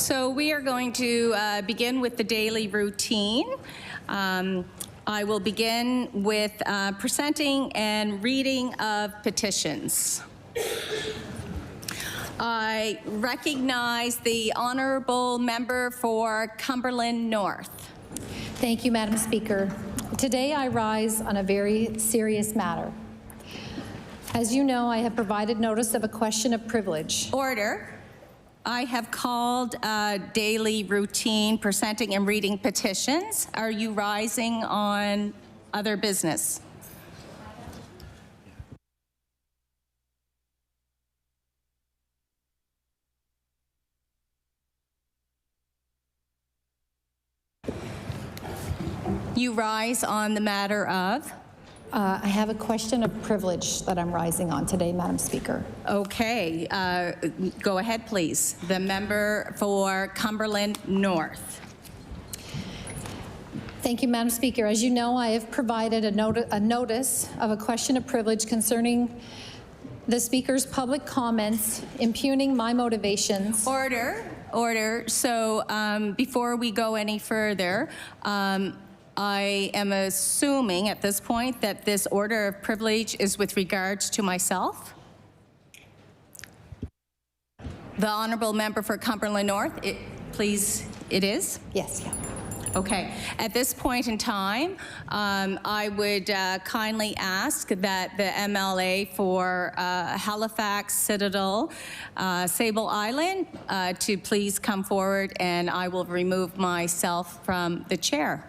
So we are going to begin with the daily routine. I will begin with presenting and reading of petitions. I recognize the honourable member for Cumberland North. Thank you, Madam Speaker. Today I rise on a very serious matter. As you know, I have provided notice of a question of privilege. Order. I have called daily routine presenting and reading petitions. Are you rising on other business? You rise on the matter of? I have a question of privilege that I'm rising on today, Madam Speaker. Okay, go ahead, please. The member for Cumberland North. Thank you, Madam Speaker. As you know, I have provided a notice of a question of privilege concerning the Speaker's public comments impugning my motivations. Order, order. So before we go any further, I am assuming at this point that this order of privilege is with regards to myself. The honourable member for Cumberland North, please, it is? Yes, yeah. Okay. At this point in time, I would kindly ask that the MLA for Halifax, Citadel, Sable Island to please come forward, and I will remove myself from the chair.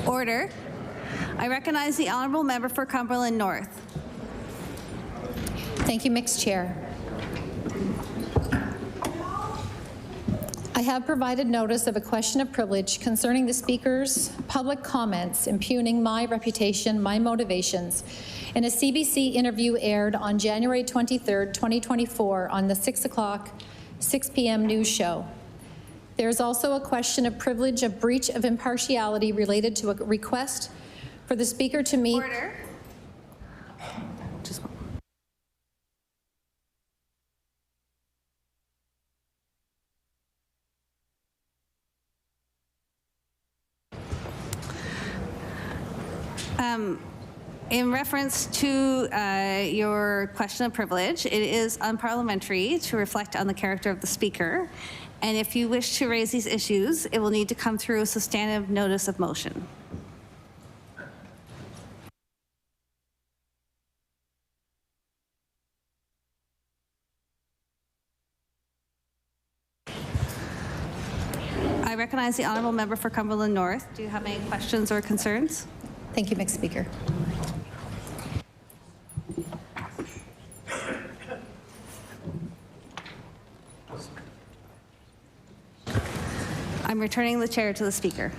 Order. I recognize the honourable member for Cumberland North. Thank you, Mixed Chair. I have provided notice of a question of privilege concerning the Speaker's public comments impugning my reputation, my motivations, in a CBC interview aired on January 23rd, 2024 on the 6 p.m. news show. There is also a question of privilege of breach of impartiality related to a request for the Speaker to meet. Order. In reference to your question of privilege, it is unparliamentary to reflect on the character of the Speaker. And if you wish to raise these issues, it will need to come through a substantive notice of motion. I recognize the honourable member for Cumberland North. Do you have any questions or concerns? Thank you, Mixed Speaker. I'm returning the chair to the Speaker.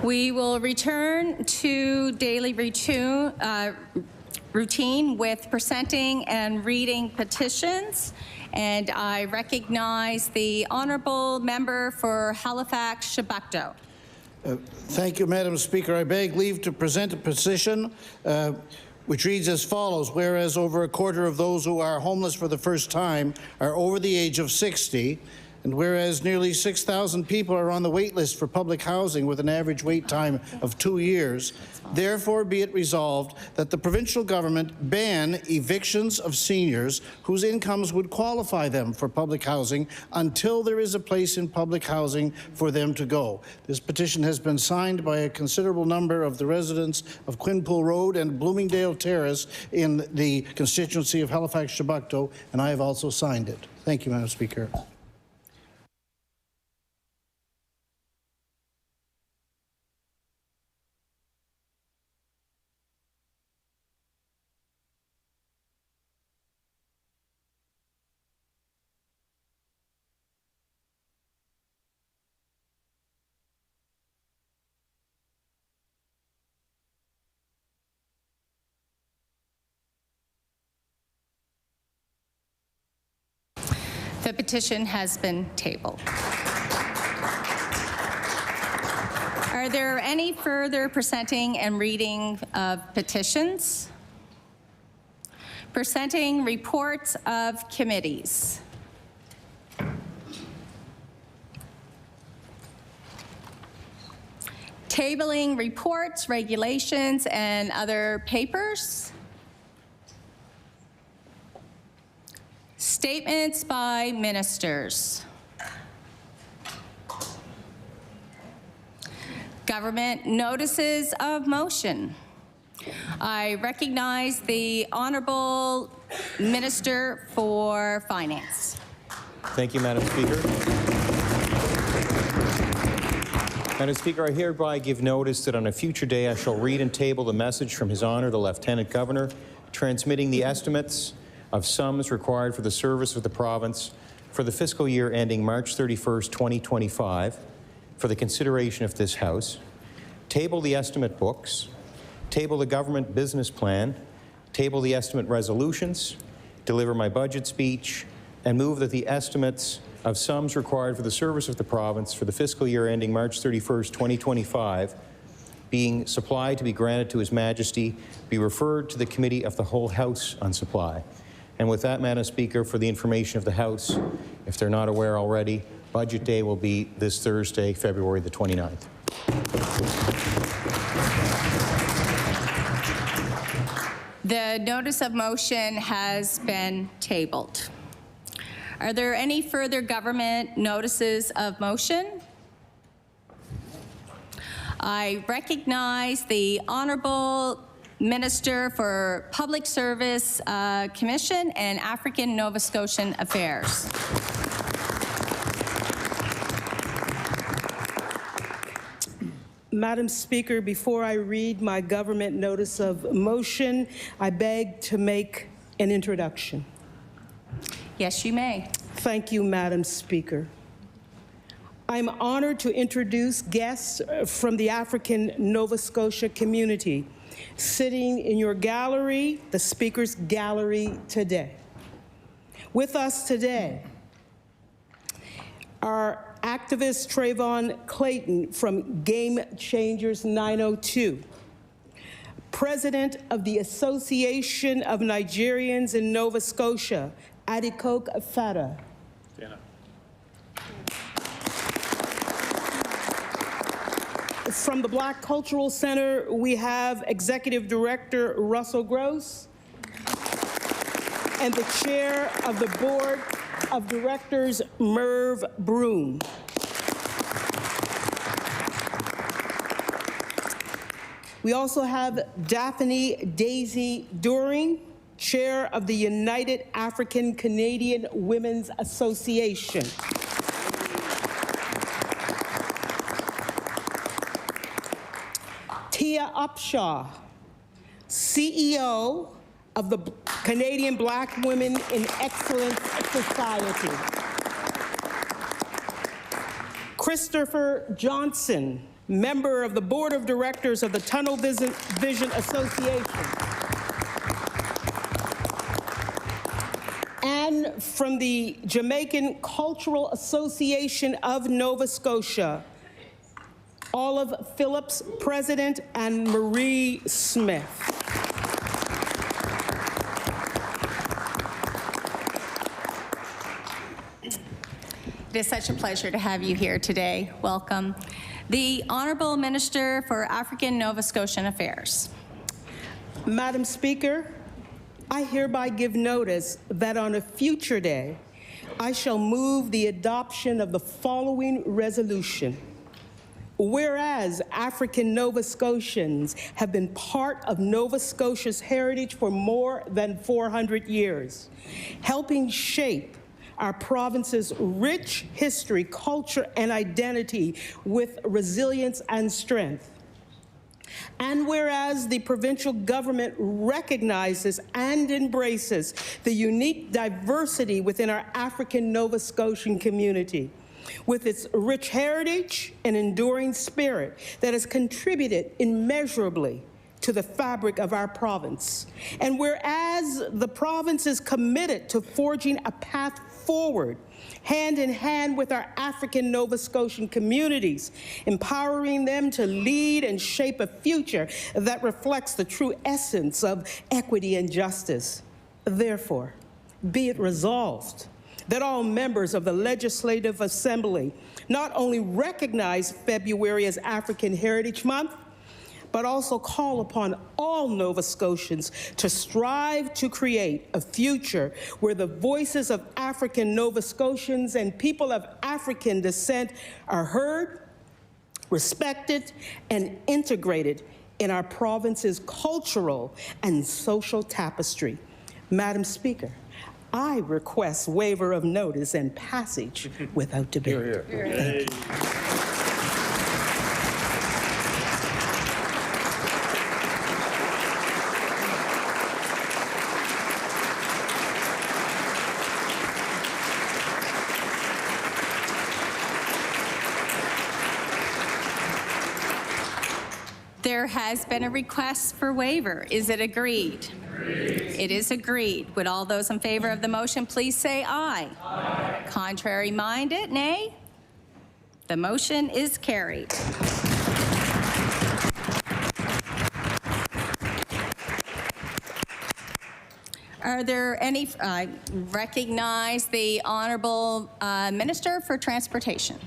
We will return to daily routine with presenting and reading petitions. And I recognize the honourable member for Halifax Shabukto. Thank you, Madam Speaker. I beg leave to present a petition which reads as follows. Whereas over a quarter of those who are homeless for the first time are over the age of 60, and whereas nearly 6,000 people are on the wait list for public housing with an average wait time of 2 years, therefore be it resolved that the provincial government ban evictions of seniors whose incomes would qualify them for public housing until there is a place in public housing for them to go. This petition has been signed by a considerable number of the residents of Quinpool Road and Bloomingdale Terrace in the constituency of Halifax Shabukto, and I have also signed it. Thank you, Madam Speaker. The petition has been tabled. Are there any further presenting and reading of petitions? Presenting reports of committees. Tabling reports, regulations, and other papers. Statements by ministers. Government notices of motion. I recognize the Honourable Minister for Finance. Thank you, Madam Speaker. Madam Speaker, I hereby give notice that on a future day I shall read and table the message from His Honour the Lieutenant Governor transmitting the estimates of sums required for the service of the province for the fiscal year ending March 31st, 2025, for the consideration of this House, table the estimate books, table the government business plan, table the estimate resolutions, deliver my budget speech, and move that the estimates of sums required for the service of the province for the fiscal year ending March 31st, 2025, being supplied to be granted to His Majesty, be referred to the Committee of the Whole House on Supply. And with that, Madam Speaker, for the information of the House, if they're not aware already, Budget Day will be this Thursday, February the 29th. The notice of motion has been tabled. Are there any further government notices of motion? I recognize the Honourable Minister for Public Service Commission and African Nova Scotian Affairs. Madam Speaker, before I read my government notice of motion, I beg to make an introduction. Yes, you may. Thank you, Madam Speaker. I'm honored to introduce guests from the African Nova Scotia community sitting in your gallery, the Speaker's gallery today. With us today are activist Trayvon Clayton from Game Changers 902, President of the Association of Nigerians in Nova Scotia, Adikok Fata. From the Black Cultural Center, we have Executive Director Russell Gross and the Chair of the Board of Directors, Merv Broom. We also have Daphne Daisy Doring, Chair of the United African Canadian Women's Association. Tia Upshaw, CEO of the Canadian Black Women in Excellence Society. Christopher Johnson, member of the Board of Directors of the Tunnel Vision Association, and from the Jamaican Cultural Association of Nova Scotia, Olive Phillips, President, and Marie Smith. It is such a pleasure to have you here today. Welcome. The Honourable Minister for African Nova Scotian Affairs. Madam Speaker, I hereby give notice that on a future day, I shall move the adoption of the following resolution. Whereas African Nova Scotians have been part of Nova Scotia's heritage for more than 400 years, helping shape our province's rich history, culture, and identity with resilience and strength. And whereas the provincial government recognizes and embraces the unique diversity within our African Nova Scotian community, with its rich heritage and enduring spirit that has contributed immeasurably to the fabric of our province. And whereas the province is committed to forging a path forward, hand in hand with our African Nova Scotian communities, empowering them to lead and shape a future that reflects the true essence of equity and justice. Therefore, be it resolved that all members of the Legislative Assembly not only recognize February as African Heritage Month, but also call upon all Nova Scotians to strive to create a future where the voices of African Nova Scotians and people of African descent are heard, respected, and integrated in our province's cultural and social tapestry. Madam Speaker, I request waiver of notice and passage without debate. Hear, hear. Thank you. There has been a request for waiver. Is it agreed? Agreed. It is agreed. Would all those in favor of the motion please say aye? Aye. Contrary minded, nay? The motion is carried. Are there any, I recognize the Honourable Minister for Transportation.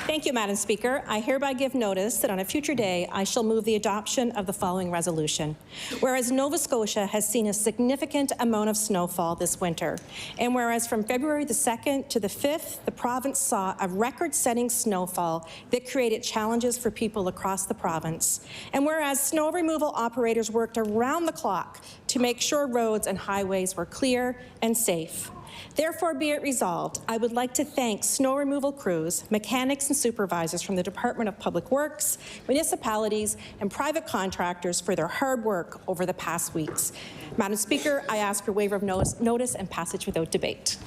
Thank you, Madam Speaker. I hereby give notice that on a future day, I shall move the adoption of the following resolution. Whereas Nova Scotia has seen a significant amount of snowfall this winter, and whereas from February the 2nd to the 5th, the province saw a record-setting snowfall that created challenges for people across the province, and whereas snow removal operators worked around the clock to make sure roads and highways were clear and safe. Therefore, be it resolved, I would like to thank snow removal crews, mechanics and supervisors from the Department of Public Works, municipalities, and private contractors for their hard work over the past weeks. Madam Speaker, I ask for waiver of notice and passage without debate.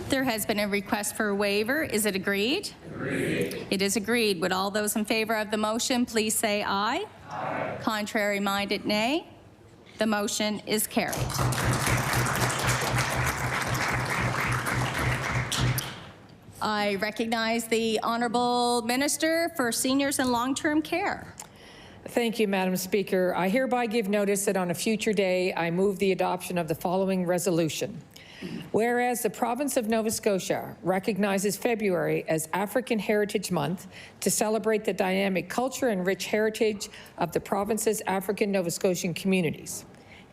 There has been a request for a waiver. Is it agreed? Agreed. It is agreed. Would all those in favor of the motion please say aye? Aye. Contrary minded, nay? The motion is carried. I recognize the Honourable Minister for Seniors and Long-Term Care. Thank you, Madam Speaker. I hereby give notice that on a future day, I move the adoption of the following resolution. Whereas the province of Nova Scotia recognizes February as African Heritage Month to celebrate the dynamic culture and rich heritage of the province's African Nova Scotian communities.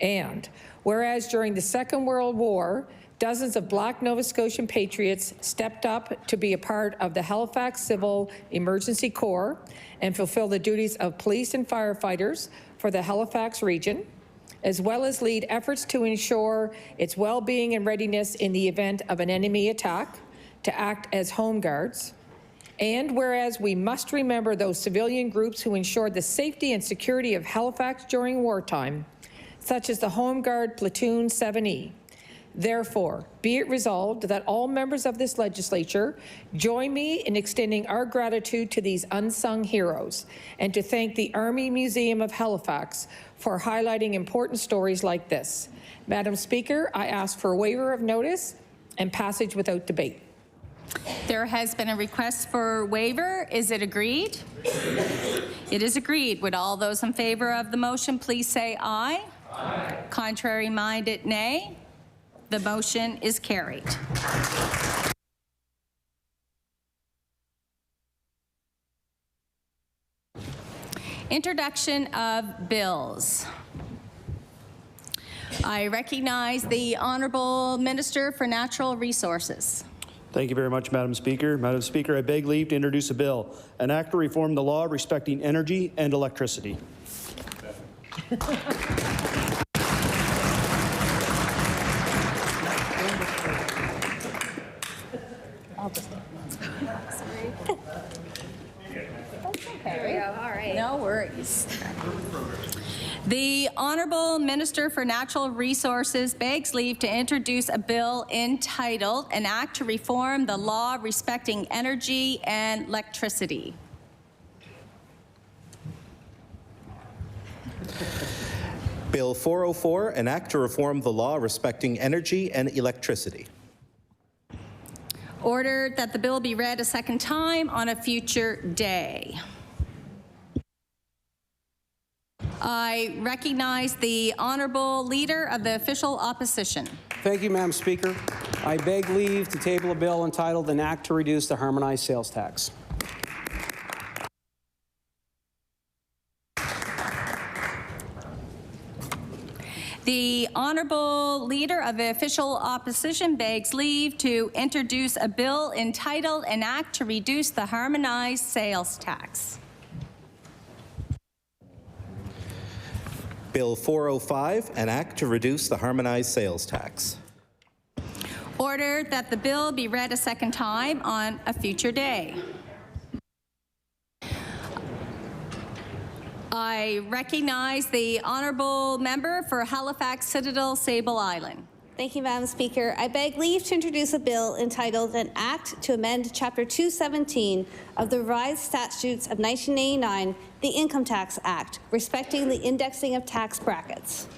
And whereas during the Second World War, dozens of Black Nova Scotian patriots stepped up to be a part of the Halifax Civil Emergency Corps and fulfill the duties of police and firefighters for the Halifax region, as well as lead efforts to ensure its well-being and readiness in the event of an enemy attack, to act as home guards. And whereas we must remember those civilian groups who ensured the safety and security of Halifax during wartime, such as the Home Guard Platoon 7E, Therefore, be it resolved that all members of this legislature join me in extending our gratitude to these unsung heroes and to thank the Army Museum of Halifax for highlighting important stories like this. Madam Speaker, I ask for a waiver of notice and passage without debate. There has been a request for waiver. Is it agreed? It is agreed. Would all those in favor of the motion please say aye? Aye. Contrary minded, nay. The motion is carried. Introduction of bills. I recognize the Honourable Minister for Natural Resources. Thank you very much, Madam Speaker. Madam Speaker, I beg leave to introduce a bill, an act to reform the law respecting energy and electricity. No worries. The Honourable Minister for Natural Resources begs leave to introduce a bill entitled An Act to Reform the Law Respecting Energy and Electricity. Bill 404, an act to reform the law respecting energy and electricity. Ordered that the bill be read a second time on a future day. I recognize the Honourable Leader of the Official Opposition. Thank you, Madam Speaker. I beg leave to table a bill entitled An Act to Reduce the Harmonized Sales Tax. The Honourable Leader of the Official Opposition begs leave to introduce a bill entitled An Act to Reduce the Harmonized Sales Tax. Bill 405, an act to reduce the harmonized sales tax. Ordered that the bill be read a second time on a future day. I recognize the Honourable Member for Halifax Citadel Sable Island. Thank you, Madam Speaker. I beg leave to introduce a bill entitled An Act to Amend Chapter 217 of the Revised Statutes of 1989, the Income Tax Act, respecting the indexing of tax brackets.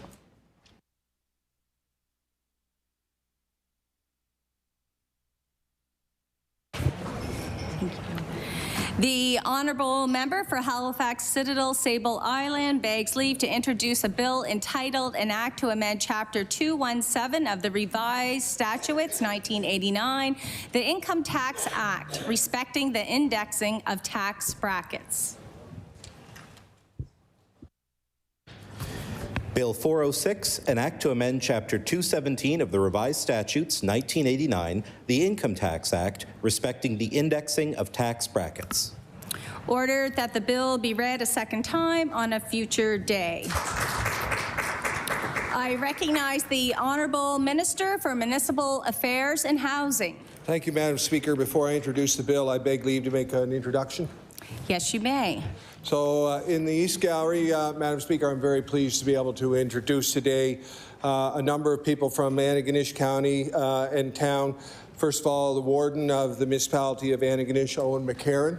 The Honourable Member for Halifax Citadel Sable Island begs leave to introduce a bill entitled An Act to Amend Chapter 217 of the Revised Statutes 1989, the Income Tax Act, respecting the indexing of tax brackets. Bill 406, an act to amend Chapter 217 of the Revised Statutes 1989, the Income Tax Act, respecting the indexing of tax brackets. Ordered that the bill be read a second time on a future day. I recognize the Honourable Minister for Municipal Affairs and Housing. Thank you, Madam Speaker. Before I introduce the bill, I beg leave to make an introduction. Yes, you may. So in the East Gallery, Madam Speaker, I'm very pleased to be able to introduce today a number of people from Antigonish County and town. First of all, the Warden of the Municipality of Antigonish, Owen McCarron.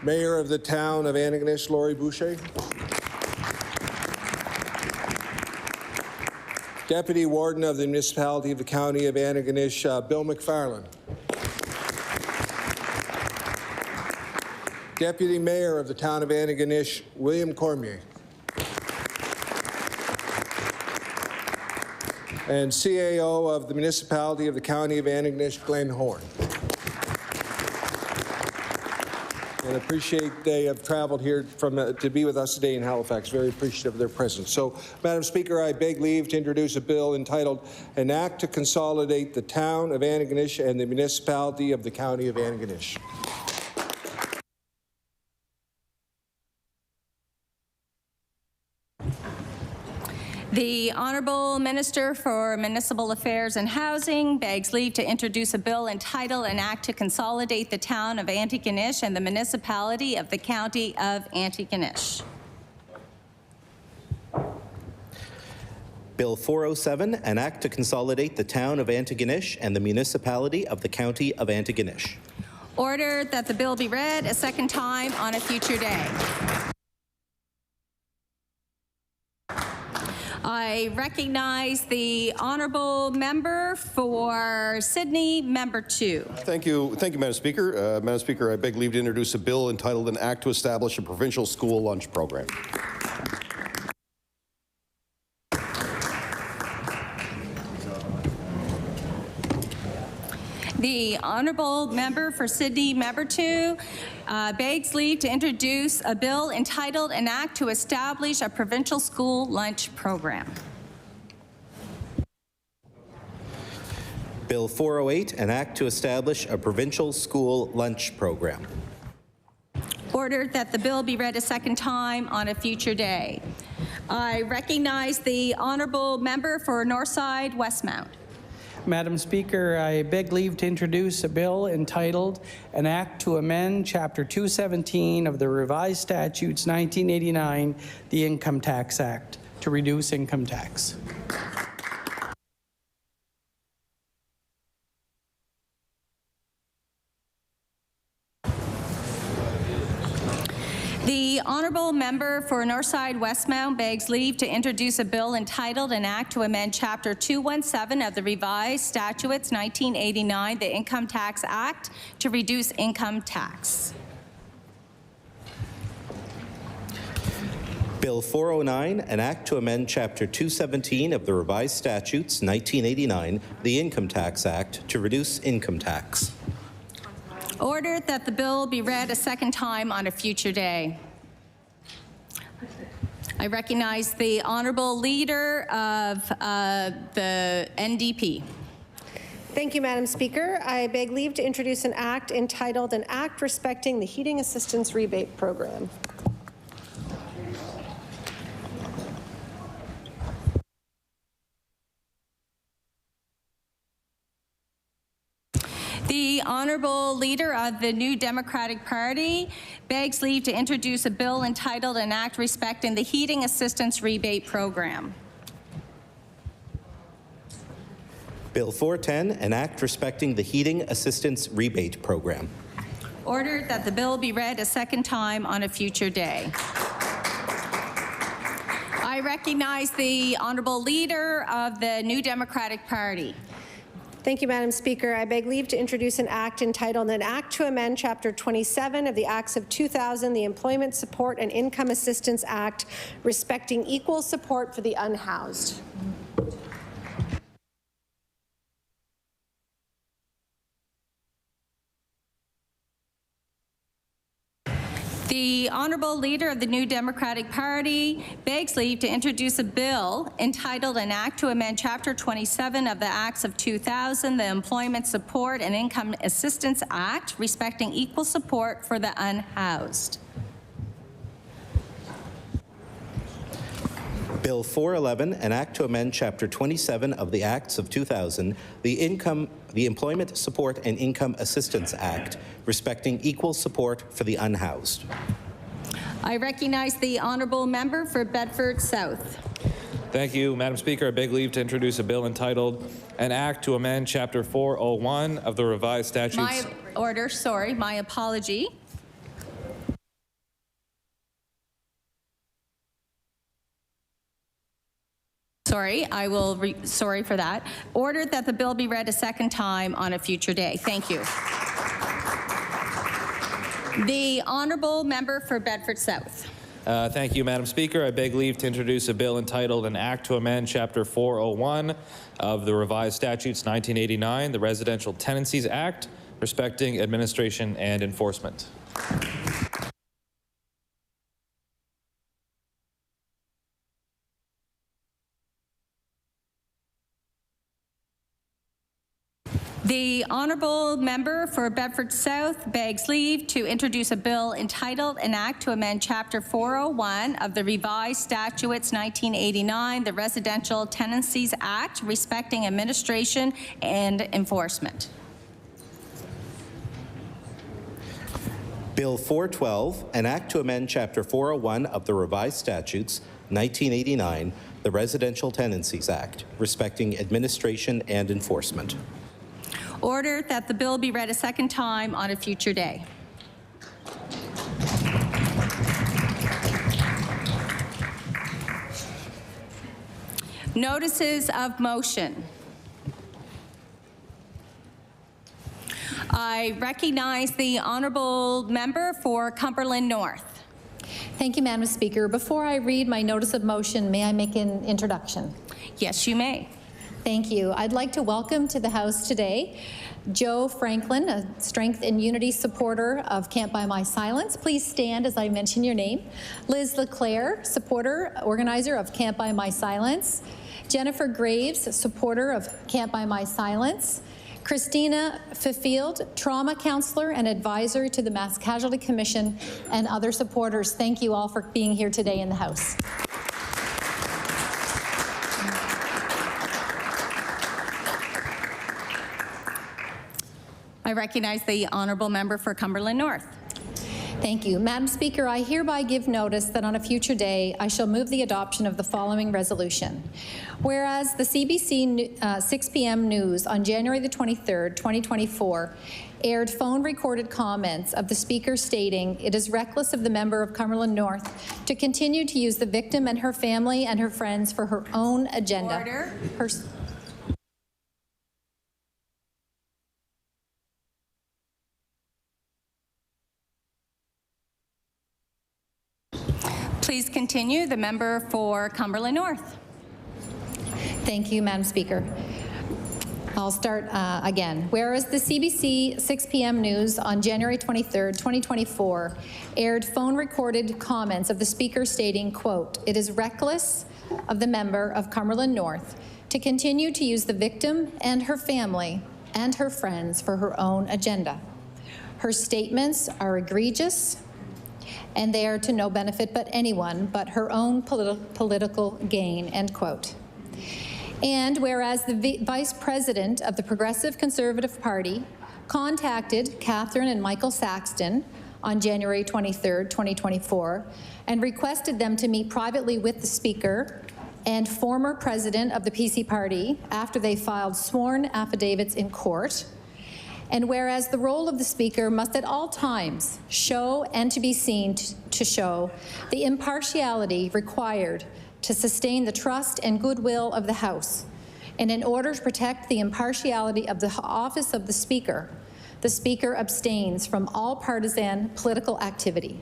Mayor of the town of Antigonish, Laurie Boucher. Deputy Warden of the Municipality of the County of Antigonish, Bill McFarland. Deputy Mayor of the town of Antigonish, William Cormier. And CAO of the Municipality of the County of Antigonish, Glenn Horn. And appreciate they have traveled here to be with us today in Halifax. Very appreciative of their presence. So, Madam Speaker, I beg leave to introduce a bill entitled An Act to Consolidate the Town of Antigonish and the Municipality of the County of Antigonish. The Honourable Minister for Municipal Affairs and Housing begs leave to introduce a bill entitled An Act to Consolidate the Town of Antigonish and the Municipality of the County of Antigonish. Bill 407, an act to consolidate the town of Antigonish and the municipality of the county of Antigonish. Order that the bill be read a second time on a future day. I recognize the honourable member for Sydney, member 2. Thank you, Madam Speaker. Madam Speaker, I beg leave to introduce a bill entitled An Act to Establish a Provincial School Lunch Program. The honourable member for Sydney, member 2, begs leave to introduce a bill entitled An Act to Establish a Provincial School Lunch Program. Bill 408, an act to establish a provincial school lunch program. Ordered that the bill be read a second time on a future day. I recognize the honourable member for Northside, Westmount. Madam Speaker, I beg leave to introduce a bill entitled An Act to Amend Chapter 217 of the Revised Statutes 1989, the Income Tax Act, to reduce income tax. The honourable member for Northside Westmount begs leave to introduce a bill entitled An Act to Amend Chapter 217 of the Revised Statutes 1989, the Income Tax Act, to reduce income tax. Bill 409, an act to amend Chapter 217 of the Revised Statutes 1989, the Income Tax Act, to reduce income tax. Ordered that the bill be read a second time on a future day. I recognize the honourable leader of the NDP. Thank you, Madam Speaker. I beg leave to introduce an act entitled An Act Respecting the Heating Assistance Rebate Program. The honourable leader of the New Democratic Party begs leave to introduce a bill entitled An Act Respecting the Heating Assistance Rebate Program. Bill 410, an act respecting the Heating Assistance Rebate Program. Ordered that the bill be read a second time on a future day. I recognize the honourable leader of the New Democratic Party. Thank you, Madam Speaker. I beg leave to introduce an act entitled An Act to Amend Chapter 27 of the Acts of 2000, the Employment Support and Income Assistance Act, respecting equal support for the unhoused. The honourable leader of the New Democratic Party begs leave to introduce a bill entitled An Act to Amend Chapter 27 of the Acts of 2000, the Employment Support and Income Assistance Act, respecting equal support for the unhoused. Bill 411, an act to amend Chapter 27 of the Acts of 2000, the Employment Support and Income Assistance Act, respecting equal support for the unhoused. I recognize the honourable member for Bedford South. Thank you, Madam Speaker. I beg leave to introduce a bill entitled An Act to Amend Chapter 401 of the Revised Statutes. My apology. Sorry for that. Ordered that the bill be read a second time on a future day. Thank you. The honourable member for Bedford South. Thank you, Madam Speaker. I beg leave to introduce a bill entitled An Act to Amend Chapter 401 of the Revised Statutes 1989, the Residential Tenancies Act, respecting administration and enforcement. The honourable member for Bedford South begs leave to introduce a bill entitled An Act to Amend Chapter 401 of the Revised Statutes 1989, the Residential Tenancies Act, respecting administration and enforcement. Bill 412, an act to amend Chapter 401 of the Revised Statutes 1989, the Residential Tenancies Act, respecting administration and enforcement. Order that the bill be read a second time on a future day. Notices of motion. I recognize the honourable member for Cumberland North. Thank you, Madam Speaker. Before I read my notice of motion, may I make an introduction? Yes, you may. Thank you. I'd like to welcome to the House today Joe Franklin, a Strength and Unity supporter of Can't Buy My Silence. Please stand as I mention your name. Liz LeClaire, supporter, organizer of Can't Buy My Silence. Jennifer Graves, supporter of Can't Buy My Silence. Christina Fifield, trauma counselor and advisor to the Mass Casualty Commission, and other supporters. Thank you all for being here today in the House. I recognize the honourable member for Cumberland North. Thank you. Madam Speaker, I hereby give notice that on a future day I shall move the adoption of the following resolution. Whereas the CBC 6 p.m. news on January the 23rd, 2024 aired phone-recorded comments of the Speaker stating it is reckless of the member of Cumberland North to continue to use the victim and her family and her friends for her own agenda. Order. Please continue. The member for Cumberland North. Thank you, Madam Speaker. I'll start again. Whereas the CBC 6 p.m. news on January 23rd, 2024 aired phone-recorded comments of the Speaker stating, quote, it is reckless of the member of Cumberland North to continue to use the victim and her family and her friends for her own agenda. Her statements are egregious, and they are to no benefit but anyone but her own political gain, end quote. And whereas the Vice President of the Progressive Conservative Party contacted Catherine and Michael Saxton on January 23rd, 2024, and requested them to meet privately with the Speaker and former President of the PC Party after they filed sworn affidavits in court. And whereas the role of the Speaker must at all times show and to be seen to show the impartiality required to sustain the trust and goodwill of the House, and in order to protect the impartiality of the office of the Speaker abstains from all partisan political activity.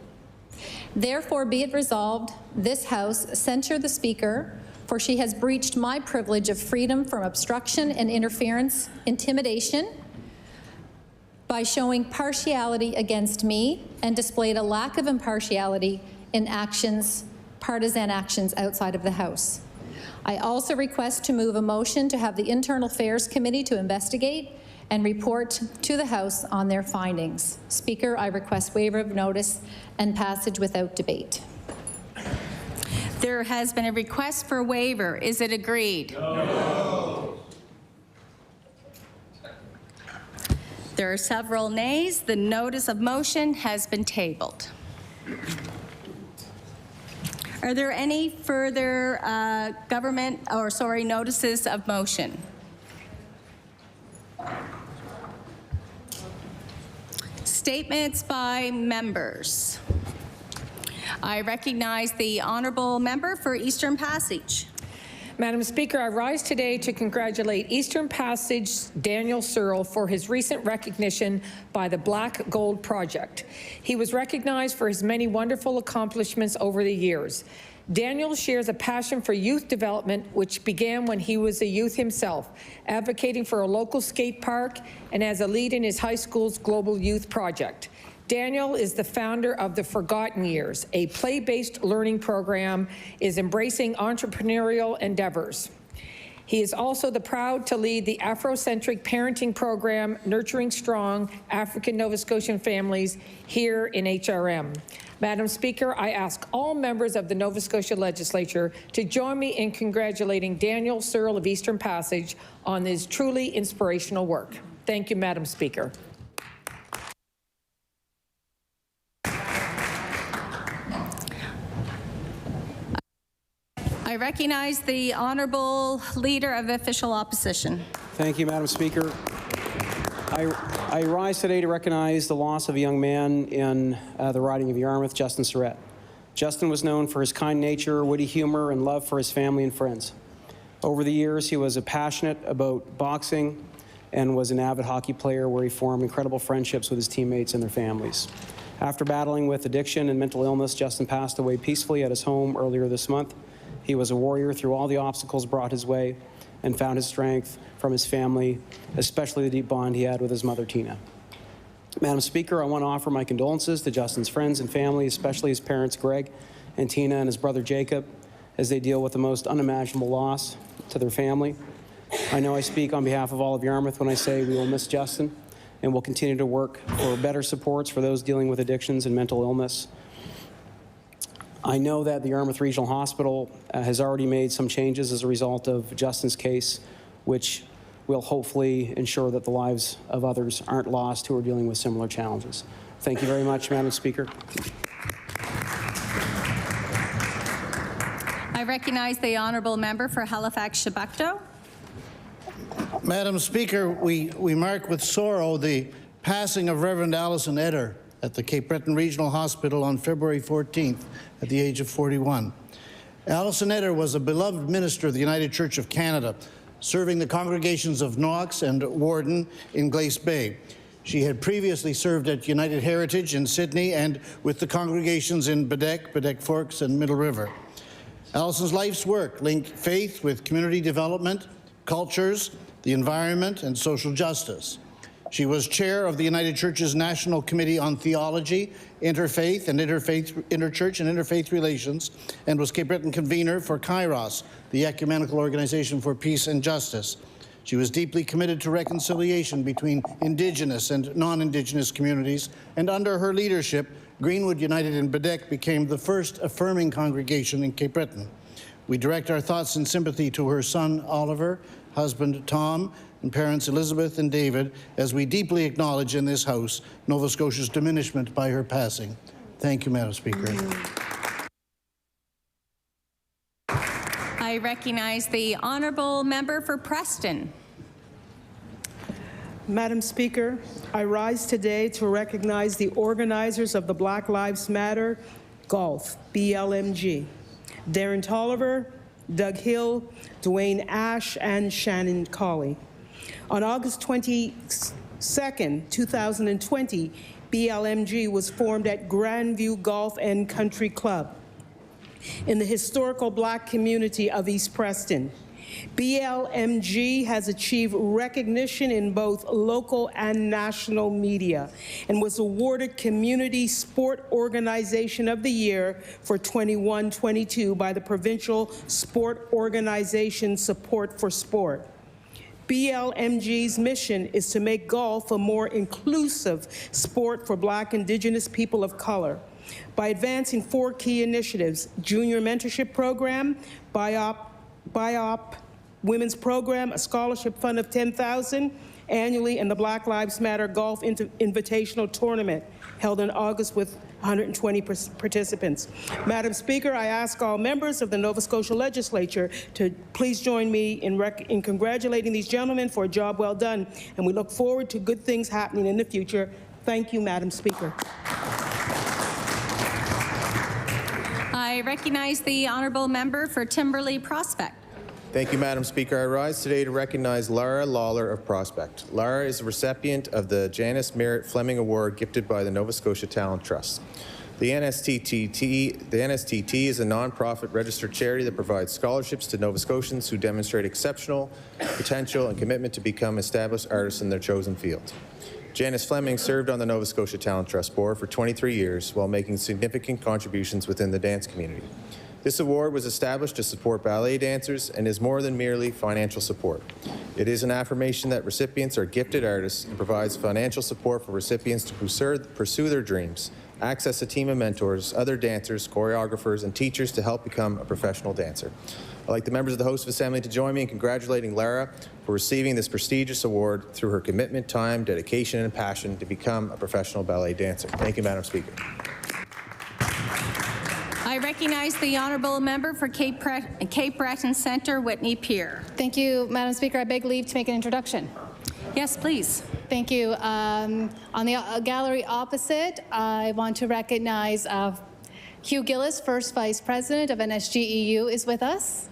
Therefore, be it resolved, this House censure the Speaker, for she has breached my privilege of freedom from obstruction and interference, intimidation, by showing partiality against me and displayed a lack of impartiality in actions, partisan actions outside of the House. I also request to move a motion to have the Internal Affairs Committee to investigate and report to the House on their findings. Speaker, I request waiver of notice and passage without debate. There has been a request for waiver. Is it agreed? No. There are several nays. The notice of motion has been tabled. Are there any further notices of motion? Statements by members. I recognize the honourable member for Eastern Passage. Madam Speaker, I rise today to congratulate Eastern Passage Daniel Searle for his recent recognition by the Black Gold Project. He was recognized for his many wonderful accomplishments over the years. Daniel shares a passion for youth development, which began when he was a youth himself, advocating for a local skate park and as a lead in his high school's Global Youth Project. Daniel is the founder of the Forgotten Years, a play-based learning program is embracing entrepreneurial endeavors. He is also proud to lead the Afrocentric parenting program, Nurturing Strong African Nova Scotian Families here in HRM. Madam Speaker, I ask all members of the Nova Scotia Legislature to join me in congratulating Daniel Searle of Eastern Passage on his truly inspirational work. Thank you, Madam Speaker. I recognize the Honourable Leader of Official Opposition. Thank you, Madam Speaker. I rise today to recognize the loss of a young man in the riding of Yarmouth, Justin Surratt. Justin was known for his kind nature, witty humor, and love for his family and friends. Over the years, he was passionate about boxing and was an avid hockey player where he formed incredible friendships with his teammates and their families. After battling with addiction and mental illness, Justin passed away peacefully at his home earlier this month. He was a warrior through all the obstacles brought his way and found his strength from his family, especially the deep bond he had with his mother, Tina. Madam Speaker, I want to offer my condolences to Justin's friends and family, especially his parents, Greg and Tina, and his brother, Jacob, as they deal with the most unimaginable loss to their family. I know I speak on behalf of all of Yarmouth when I say we will miss Justin and will continue to work for better supports for those dealing with addictions and mental illness. I know that the Yarmouth Regional Hospital has already made some changes as a result of Justin's case, which will hopefully ensure that the lives of others aren't lost who are dealing with similar challenges. Thank you very much, Madam Speaker. I recognize the Honourable Member for Halifax-Chebucto. Madam Speaker, we mark with sorrow the passing of Reverend Alison Etter at the Cape Breton Regional Hospital on February 14th at the age of 41. Alison Etter was a beloved minister of the United Church of Canada, serving the congregations of Knox and Warden in Glace Bay. She had previously served at United Heritage in Sydney and with the congregations in Bedeque Forks, and Middle River. Alison's life's work linked faith with community development, cultures, the environment, and social justice. She was chair of the United Church's National Committee on Theology, Interfaith and Interchurch and Interfaith Relations, and was Cape Breton convener for Kairos, the Ecumenical Organization for Peace and Justice. She was deeply committed to reconciliation between Indigenous and non-Indigenous communities, and under her leadership, Greenwood United in Bedeque became the first affirming congregation in Cape Breton. We direct our thoughts and sympathy to her son, Oliver, husband, Tom, and parents Elizabeth and David, as we deeply acknowledge in this House Nova Scotia's diminishment by her passing. Thank you, Madam Speaker. I recognize the Honourable Member for Preston. Madam Speaker, I rise today to recognize the organizers of the Black Lives Matter Golf, BLMG, Darren Tolliver, Doug Hill, Dwayne Ash, and Shannon Colley. On August 22nd, 2020, BLMG was formed at Grandview Golf and Country Club in the historical Black community of East Preston. BLMG has achieved recognition in both local and national media and was awarded Community Sport Organization of the Year for 21-22 by the Provincial Sport Organization Support for Sport. BLMG's mission is to make golf a more inclusive sport for Black, Indigenous people of color by advancing 4 key initiatives: Junior Mentorship Program, BIOP Women's Program, a scholarship fund of $10,000 annually, and the Black Lives Matter Golf Invitational Tournament held in August with 120 participants. Madam Speaker, I ask all members of the Nova Scotia Legislature to please join me in congratulating these gentlemen for a job well done, and we look forward to good things happening in the future. Thank you, Madam Speaker. I recognize the Honourable Member for Timberley Prospect. Thank you, Madam Speaker. I rise today to recognize Lara Lawler of Prospect. Lara is a recipient of the Janice Merritt Fleming Award gifted by the Nova Scotia Talent Trust. The NSTT is a non-profit registered charity that provides scholarships to Nova Scotians who demonstrate exceptional potential and commitment to become established artists in their chosen field. Janice Fleming served on the Nova Scotia Talent Trust Board for 23 years while making significant contributions within the dance community. This award was established to support ballet dancers and is more than merely financial support. It is an affirmation that recipients are gifted artists and provides financial support for recipients to pursue their dreams, access a team of mentors, other dancers, choreographers, and teachers to help become a professional dancer. I'd like the members of the House of Assembly to join me in congratulating Lara for receiving this prestigious award through her commitment, time, dedication, and passion to become a professional ballet dancer. Thank you, Madam Speaker. I I recognize the honourable member for Cape Breton Centre, Whitney Pier. Thank you, Madam Speaker. I beg leave to make an introduction. Yes, please. Thank you. On the gallery opposite, I want to recognize Hugh Gillis, First Vice President of NSGEU, is with us.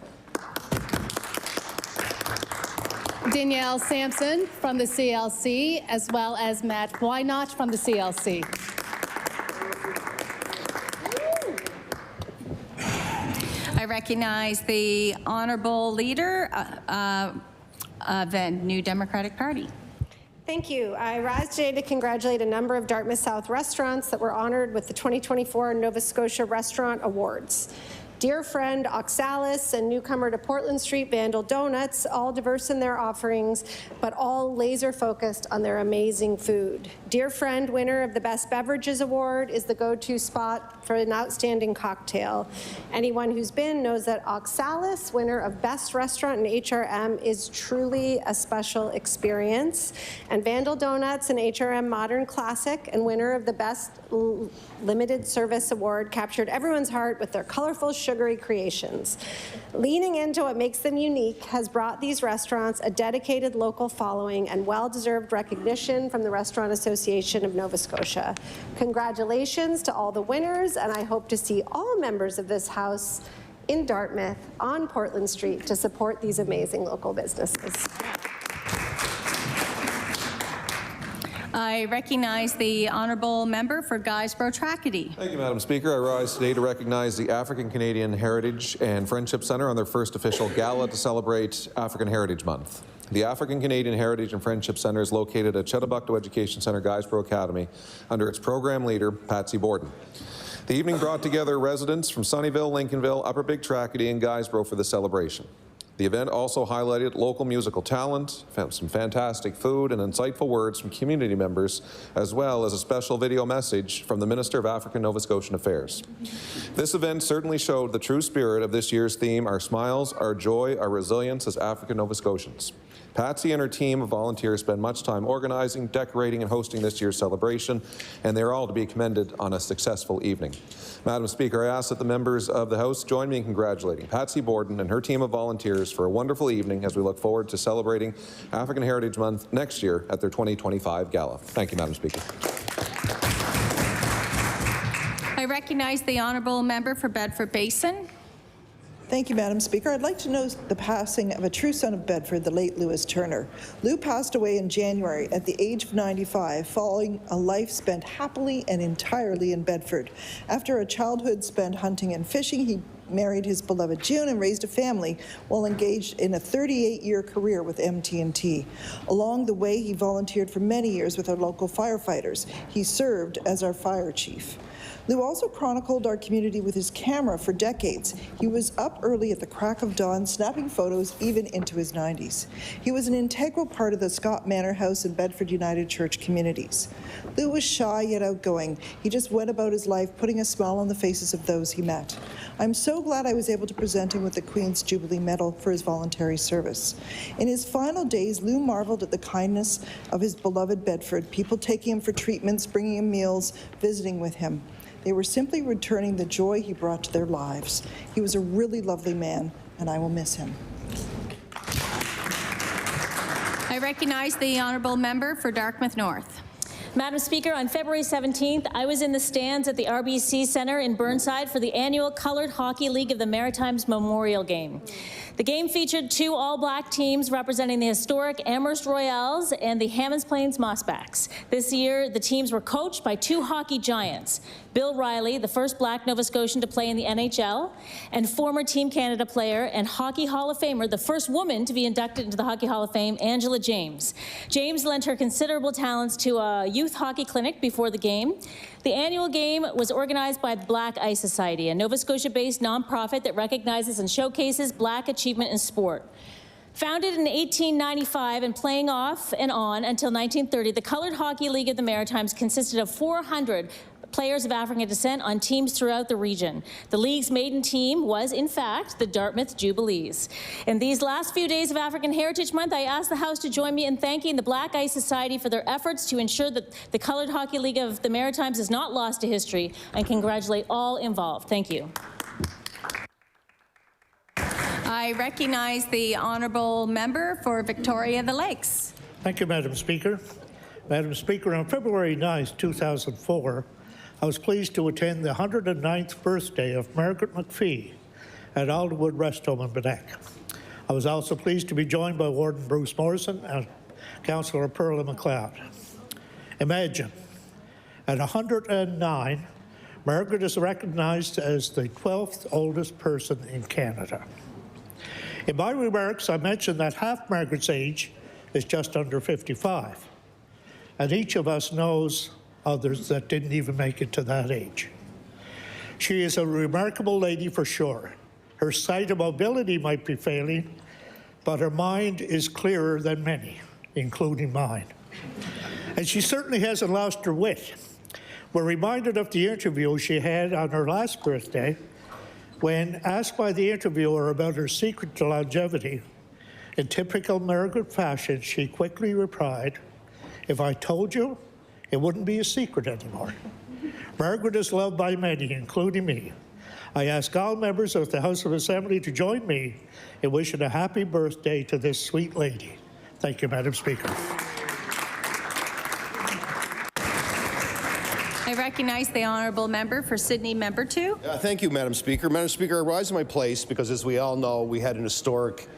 Danielle Sampson from the CLC, as well as Matt Wynot from the CLC. I recognize the honourable leader of the New Democratic Party. Thank you. I rise today to congratulate a number of Dartmouth South restaurants that were honored with the 2024 Nova Scotia Restaurant Awards. Dear friend Oxalis and newcomer to Portland Street Vandal Donuts, all diverse in their offerings, but all laser focused on their amazing food. Dear friend, winner of the Best Beverages Award, is the go-to spot for an outstanding cocktail. Anyone who's been knows that Oxalis, winner of Best Restaurant in HRM, is truly a special experience. And Vandal Donuts, an HRM Modern Classic and winner of the Best Limited Service Award, captured everyone's heart with their colorful, sugary creations. Leaning into what makes them unique has brought these restaurants a dedicated local following and well-deserved recognition from the Restaurant Association of Nova Scotia. Congratulations to all the winners, and I hope to see all members of this House in Dartmouth on Portland Street to support these amazing local businesses. I recognize the honourable member for Guysborough-Tracadie. Thank you, Madam Speaker. I rise today to recognize the African Canadian Heritage and Friendship Centre on their first official gala to celebrate African Heritage Month. The African Canadian Heritage and Friendship Centre is located at Chedabucto Education Centre, Guysborough Academy, under its program leader, Patsy Borden. The evening brought together residents from Sunnyvale, Lincolnville, Upper Big Tracadie, and Guysborough for the celebration. The event also highlighted local musical talent, some fantastic food, and insightful words from community members, as well as a special video message from the Minister of African Nova Scotian Affairs. This event certainly showed the true spirit of this year's theme, our smiles, our joy, our resilience as African Nova Scotians. Patsy and her team of volunteers spend much time organizing, decorating, and hosting this year's celebration, and they're all to be commended on a successful evening. Madam Speaker, I ask that the members of the House join me in congratulating Patsy Borden and her team of volunteers for a wonderful evening as we look forward to celebrating African Heritage Month next year at their 2025 Gala. Thank you, Madam Speaker. I recognize the honourable member for Bedford Basin. Thank you, Madam Speaker. I'd like to note the passing of a true son of Bedford, the late Lewis Turner. Lou passed away in January at the age of 95, following a life spent happily and entirely in Bedford. After a childhood spent hunting and fishing, he married his beloved June and raised a family while engaged in a 38-year career with MT&T. Along the way, he volunteered for many years with our local firefighters. He served as our fire chief. Lou also chronicled our community with his camera for decades. He was up early at the crack of dawn, snapping photos even into his 90s. He was an integral part of the Scott Manor House and Bedford United Church communities. Lou was shy yet outgoing. He just went about his life putting a smile on the faces of those he met. I'm so glad I was able to present him with the Queen's Jubilee Medal for his voluntary service. In his final days, Lou marveled at the kindness of his beloved Bedford, people taking him for treatments, bringing him meals, visiting with him. They were simply returning the joy he brought to their lives. He was a really lovely man, and I will miss him. I recognize the honourable member for Dartmouth North. Madam Speaker, on February 17th, I was in the stands at the RBC Centre in Burnside for the annual Coloured Hockey League of the Maritimes Memorial Game. The game featured two all-black teams representing the historic Amherst Royals and the Hammonds Plains Mossbacks. This year, the teams were coached by two hockey giants, Bill Riley, the first black Nova Scotian to play in the NHL, and former Team Canada player and Hockey Hall of Famer, the first woman to be inducted into the Hockey Hall of Fame, Angela James. James lent her considerable talents to a youth hockey clinic before the game. The annual game was organized by the Black Ice Society, a Nova Scotia-based nonprofit that recognizes and showcases black achievement in sport. Founded in 1895 and playing off and on until 1930, the Coloured Hockey League of the Maritimes consisted of 400 players of African descent on teams throughout the region. The league's maiden team was, in fact, the Dartmouth Jubilees. In these last few days of African Heritage Month, I ask the House to join me in thanking the Black Ice Society for their efforts to ensure that the Coloured Hockey League of the Maritimes is not lost to history, and congratulate all involved. Thank you. I recognize the honourable member for Victoria the Lakes. Thank you, Madam Speaker. Madam Speaker, on February 9th, 2004, I was pleased to attend the 109th birthday of Margaret McPhee at Alderwood Rest Home in Benek. I was also pleased to be joined by Warden Bruce Morrison and Councillor Perla McLeod. Imagine, at 109, Margaret is recognized as the 12th oldest person in Canada. In my remarks, I mentioned that half Margaret's age is just under 55, and each of us knows others that didn't even make it to that age. She is a remarkable lady for sure. Her sight and mobility might be failing, but her mind is clearer than many, including mine. And she certainly hasn't lost her wit. We're reminded of the interview she had on her last birthday, when asked by the interviewer about her secret to longevity. In typical Margaret fashion, she quickly replied, "If I told you, it wouldn't be a secret anymore." Margaret is loved by many, including me. I ask all members of the House of Assembly to join me in wishing a happy birthday to this sweet lady. Thank you, Madam Speaker. I recognize the honourable member for Sydney, member 2. Thank you, Madam Speaker. Madam Speaker, I rise in my place because, as we all know, we had an historic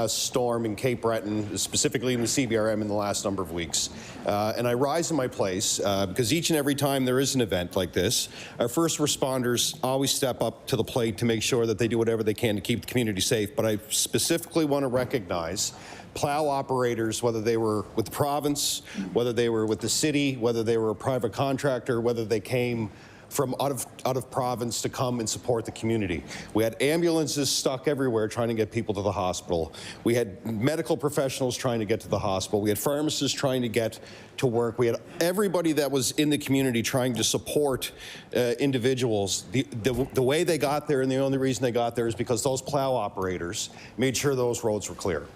storm in Cape Breton, specifically in the CBRM, in the last number of weeks. And I rise in my place because each and every time there is an event like this, our first responders always step up to the plate to make sure that they do whatever they can to keep the community safe. But I specifically want to recognize plow operators, whether they were with the province, whether they were with the city, whether they were a private contractor, whether they came from out of province to come and support the community. We had ambulances stuck everywhere trying to get people to the hospital. We had medical professionals trying to get to the hospital. We had pharmacists trying to get to work. We had everybody that was in the community trying to support individuals. The way they got there, and the only reason they got there, is because those plow operators made sure those roads were clear.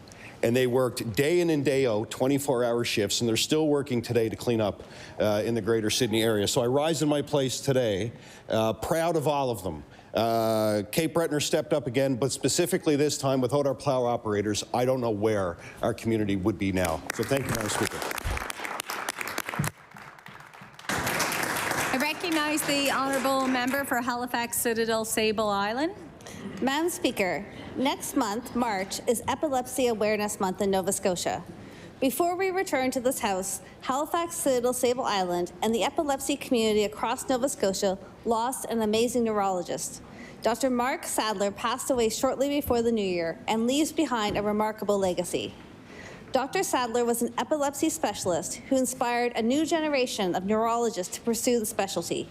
And they worked day in and day out, 24-hour shifts, and they're still working today to clean up in the greater Sydney area. So I rise in my place today, proud of all of them. Cape Breton stepped up again, but specifically this time, without our plow operators, I don't know where our community would be now. So thank you, Madam Speaker. I recognize the honourable member for Halifax Citadel Sable Island. Madam Speaker, next month, March, is Epilepsy Awareness Month in Nova Scotia. Before we return to this House, Halifax Citadel Sable Island and the epilepsy community across Nova Scotia lost an amazing neurologist. Dr. Mark Sadler passed away shortly before the new year and leaves behind a remarkable legacy. Dr. Sadler was an epilepsy specialist who inspired a new generation of neurologists to pursue the specialty.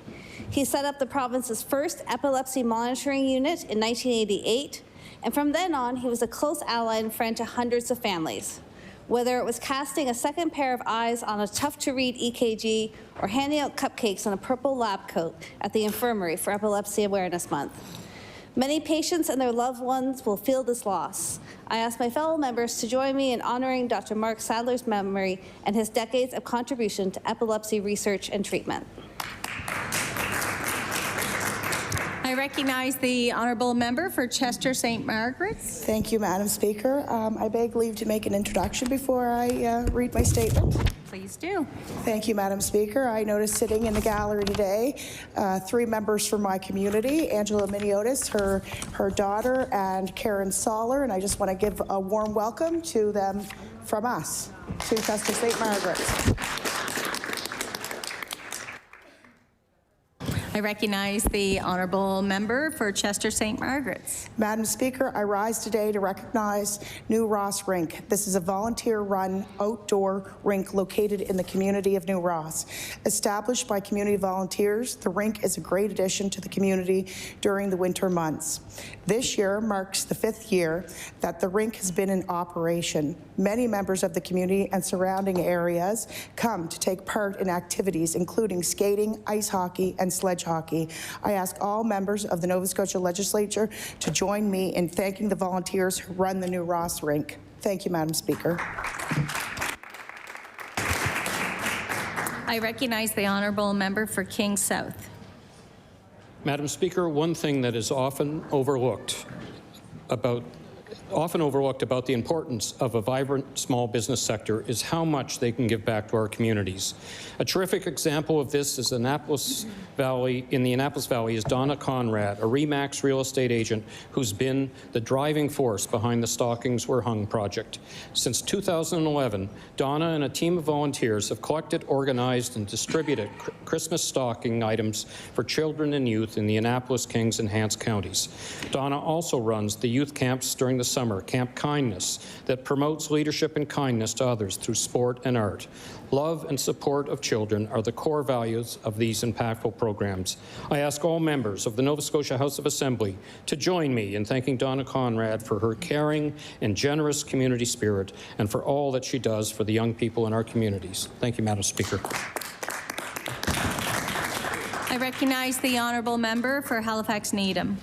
He set up the province's first epilepsy monitoring unit in 1988, and from then on, he was a close ally and friend to hundreds of families. Whether it was casting a second pair of eyes on a tough-to-read EKG or handing out cupcakes in a purple lab coat at the infirmary for Epilepsy Awareness Month. Many patients and their loved ones will feel this loss. I ask my fellow members to join me in honoring Dr. Mark Sadler's memory and his decades of contribution to epilepsy research and treatment. I recognize the honourable member for Chester St. Margaret's. Thank you, Madam Speaker. I beg leave to make an introduction before I read my statement. Please do. Thank you, Madam Speaker. I noticed sitting in the gallery today 3 members from my community, Angela Miniotis, her daughter, and Karen Soller, and I just want to give a warm welcome to them from us, to Chester St. Margaret's. I recognize the honourable member for Chester St. Margaret's. Madam Speaker, I rise today to recognize New Ross Rink. This is a volunteer-run outdoor rink located in the community of New Ross. Established by community volunteers, the rink is a great addition to the community during the winter months. This year marks the 5th year that the rink has been in operation. Many members of the community and surrounding areas come to take part in activities including skating, ice hockey, and sledge hockey. I ask all members of the Nova Scotia Legislature to join me in thanking the volunteers who run the New Ross Rink. Thank you, Madam Speaker. I recognize the honourable member for King South. Madam Speaker, one thing that is often overlooked about the importance of a vibrant small business sector is how much they can give back to our communities. A terrific example of this is in the Annapolis Valley is Donna Conrad, a RE/MAX real estate agent who's been the driving force behind the Stockings Were Hung project. Since 2011, Donna and a team of volunteers have collected, organized, and distributed Christmas stocking items for children and youth in the Annapolis, Kings, and Hants counties. Donna also runs the youth camps during the summer, Camp Kindness, that promotes leadership and kindness to others through sport and art. Love and support of children are the core values of these impactful programs. I ask all members of the Nova Scotia House of Assembly to join me in thanking Donna Conrad for her caring and generous community spirit and for all that she does for the young people in our communities. Thank you, Madam Speaker. I recognize the honourable member for Halifax Needham.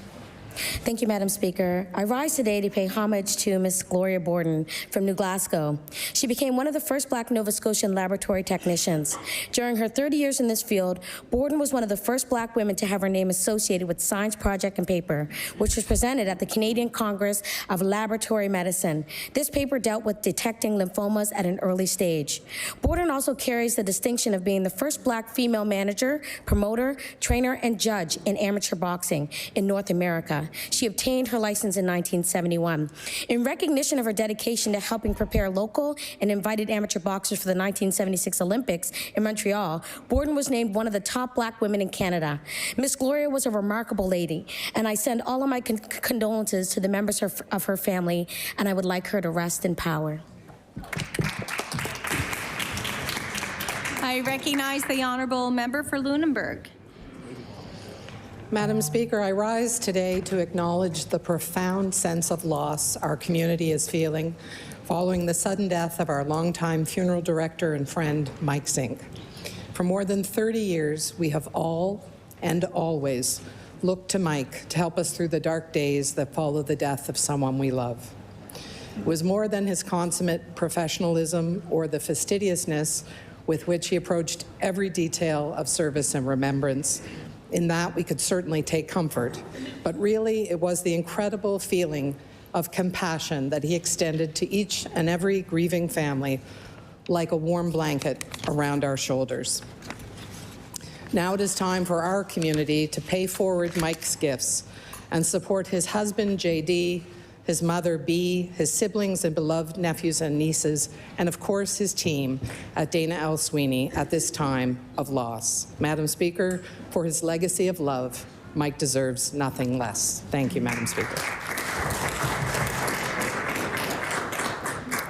Thank you, Madam Speaker. I rise today to pay homage to Ms. Gloria Borden from New Glasgow. She became one of the first Black Nova Scotian laboratory technicians. During her 30 years in this field, Borden was one of the first Black women to have her name associated with Science Project and Paper, which was presented at the Canadian Congress of Laboratory Medicine. This paper dealt with detecting lymphomas at an early stage. Borden also carries the distinction of being the first Black female manager, promoter, trainer, and judge in amateur boxing in North America. She obtained her license in 1971. In recognition of her dedication to helping prepare local and invited amateur boxers for the 1976 Olympics in Montreal, Borden was named one of the top Black women in Canada. Miss Gloria was a remarkable lady, and I send all of my condolences to the members of her family, and I would like her to rest in power. I recognize the honourable member for Lunenburg. Madam Speaker, I rise today to acknowledge the profound sense of loss our community is feeling following the sudden death of our longtime funeral director and friend, Mike Zink. For more than 30 years, we have all and always looked to Mike to help us through the dark days that follow the death of someone we love. It was more than his consummate professionalism or the fastidiousness with which he approached every detail of service and remembrance. In that, we could certainly take comfort, but really it was the incredible feeling of compassion that he extended to each and every grieving family like a warm blanket around our shoulders. Now it is time for our community to pay forward Mike's gifts and support his husband, J.D., his mother, Bea, his siblings and beloved nephews and nieces, and of course his team at Dana L. Sweeney at this time of loss. Madam Speaker, for his legacy of love, Mike deserves nothing less. Thank you, Madam Speaker.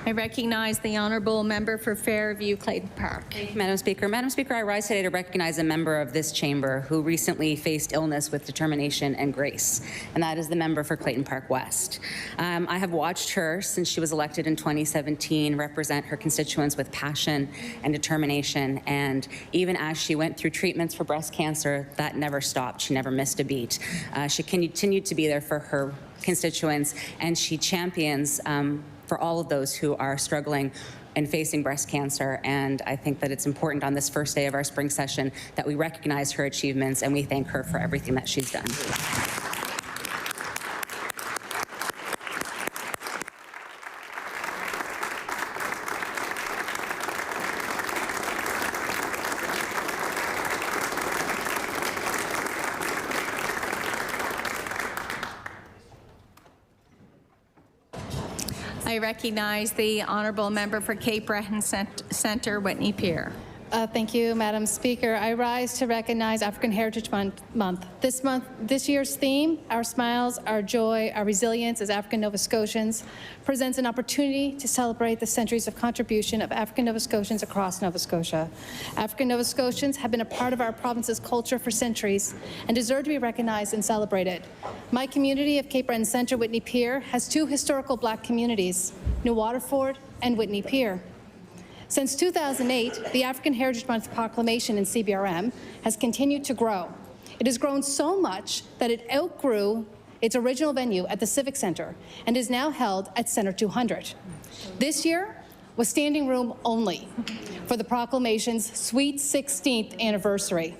I recognize the honourable member for Fairview Clayton Park. Thank you, Madam Speaker. Madam Speaker, I rise today to recognize a member of this chamber who recently faced illness with determination and grace, and that is the member for Clayton Park West. I have watched her since she was elected in 2017 represent her constituents with passion and determination, and even as she went through treatments for breast cancer, that never stopped. She never missed a beat. She continued to be there for her constituents, and she champions for all of those who are struggling and facing breast cancer. And I think that it's important on this first day of our spring session that we recognize her achievements and we thank her for everything that she's done. I recognize the honourable member for Cape Breton Centre, Whitney Pier. Thank you, Madam Speaker. I rise to recognize African Heritage Month. This year's theme, Our Smiles, Our Joy, Our Resilience as African Nova Scotians, presents an opportunity to celebrate the centuries of contribution of African Nova Scotians across Nova Scotia. African Nova Scotians have been a part of our province's culture for centuries and deserve to be recognized and celebrated. My community of Cape Breton Centre, Whitney Pier, has two historical Black communities, New Waterford and Whitney Pier. Since 2008, the African Heritage Month proclamation in CBRM has continued to grow. It has grown so much that it outgrew its original venue at the Civic Centre and is now held at Centre 200. This year was standing room only for the proclamation's sweet 16th anniversary.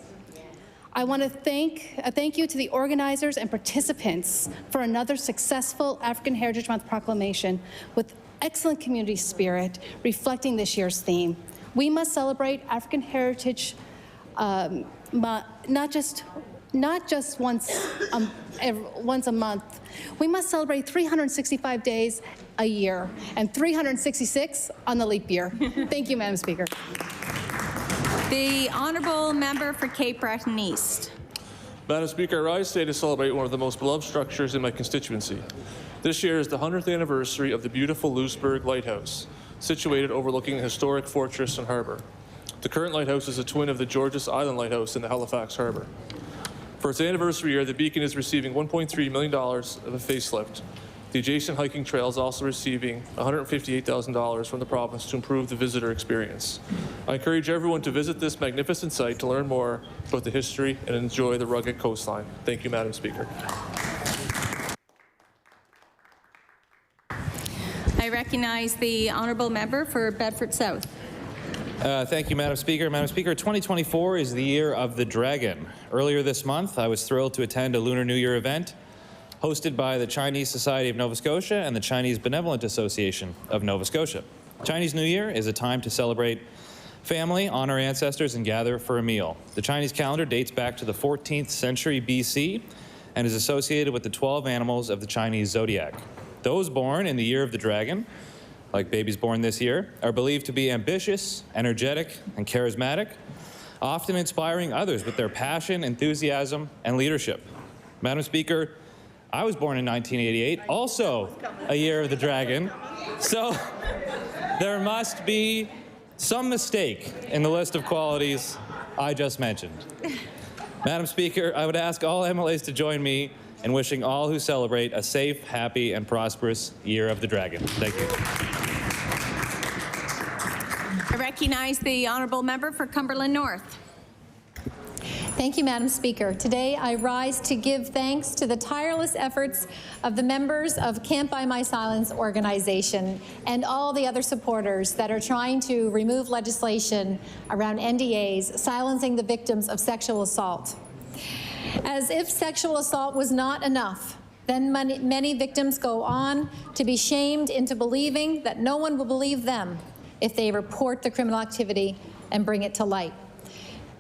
I want to thank you to the organizers and participants for another successful African Heritage Month proclamation with excellent community spirit reflecting this year's theme. We must celebrate African heritage not just once a month. We must celebrate 365 days a year and 366 on the leap year. Thank you, Madam Speaker. The honourable member for Cape Breton East. Madam Speaker, I rise today to celebrate one of the most beloved structures in my constituency. This year is the 100th anniversary of the beautiful Louisburg Lighthouse, situated overlooking the historic fortress and harbour. The current lighthouse is a twin of the Georges Island Lighthouse in the Halifax harbour. For its anniversary year, the beacon is receiving $1.3 million of a facelift. The adjacent hiking trail is also receiving $158,000 from the province to improve the visitor experience. I encourage everyone to visit this magnificent site to learn more about the history and enjoy the rugged coastline. Thank you, Madam Speaker. I recognize the honourable member for Bedford South. Thank you, Madam Speaker. Madam Speaker, 2024 is the year of the dragon. Earlier this month, I was thrilled to attend a Lunar New Year event hosted by the Chinese Society of Nova Scotia and the Chinese Benevolent Association of Nova Scotia. Chinese New Year is a time to celebrate family, honor ancestors, and gather for a meal. The Chinese calendar dates back to the 14th century BC and is associated with the 12 animals of the Chinese zodiac. Those born in the year of the dragon, like babies born this year, are believed to be ambitious, energetic, and charismatic, often inspiring others with their passion, enthusiasm, and leadership. Madam Speaker, I was born in 1988, also a year of the dragon, so there must be some mistake in the list of qualities I just mentioned. Madam Speaker, I would ask all MLAs to join me in wishing all who celebrate a safe, happy, and prosperous Year of the Dragon. Thank you. I recognize the honourable member for Cumberland North. Thank you, Madam Speaker. Today, I rise to give thanks to the tireless efforts of the members of Can't Buy My Silence organization and all the other supporters that are trying to remove legislation around NDAs silencing the victims of sexual assault. As if sexual assault was not enough, then many victims go on to be shamed into believing that no one will believe them if they report the criminal activity and bring it to light.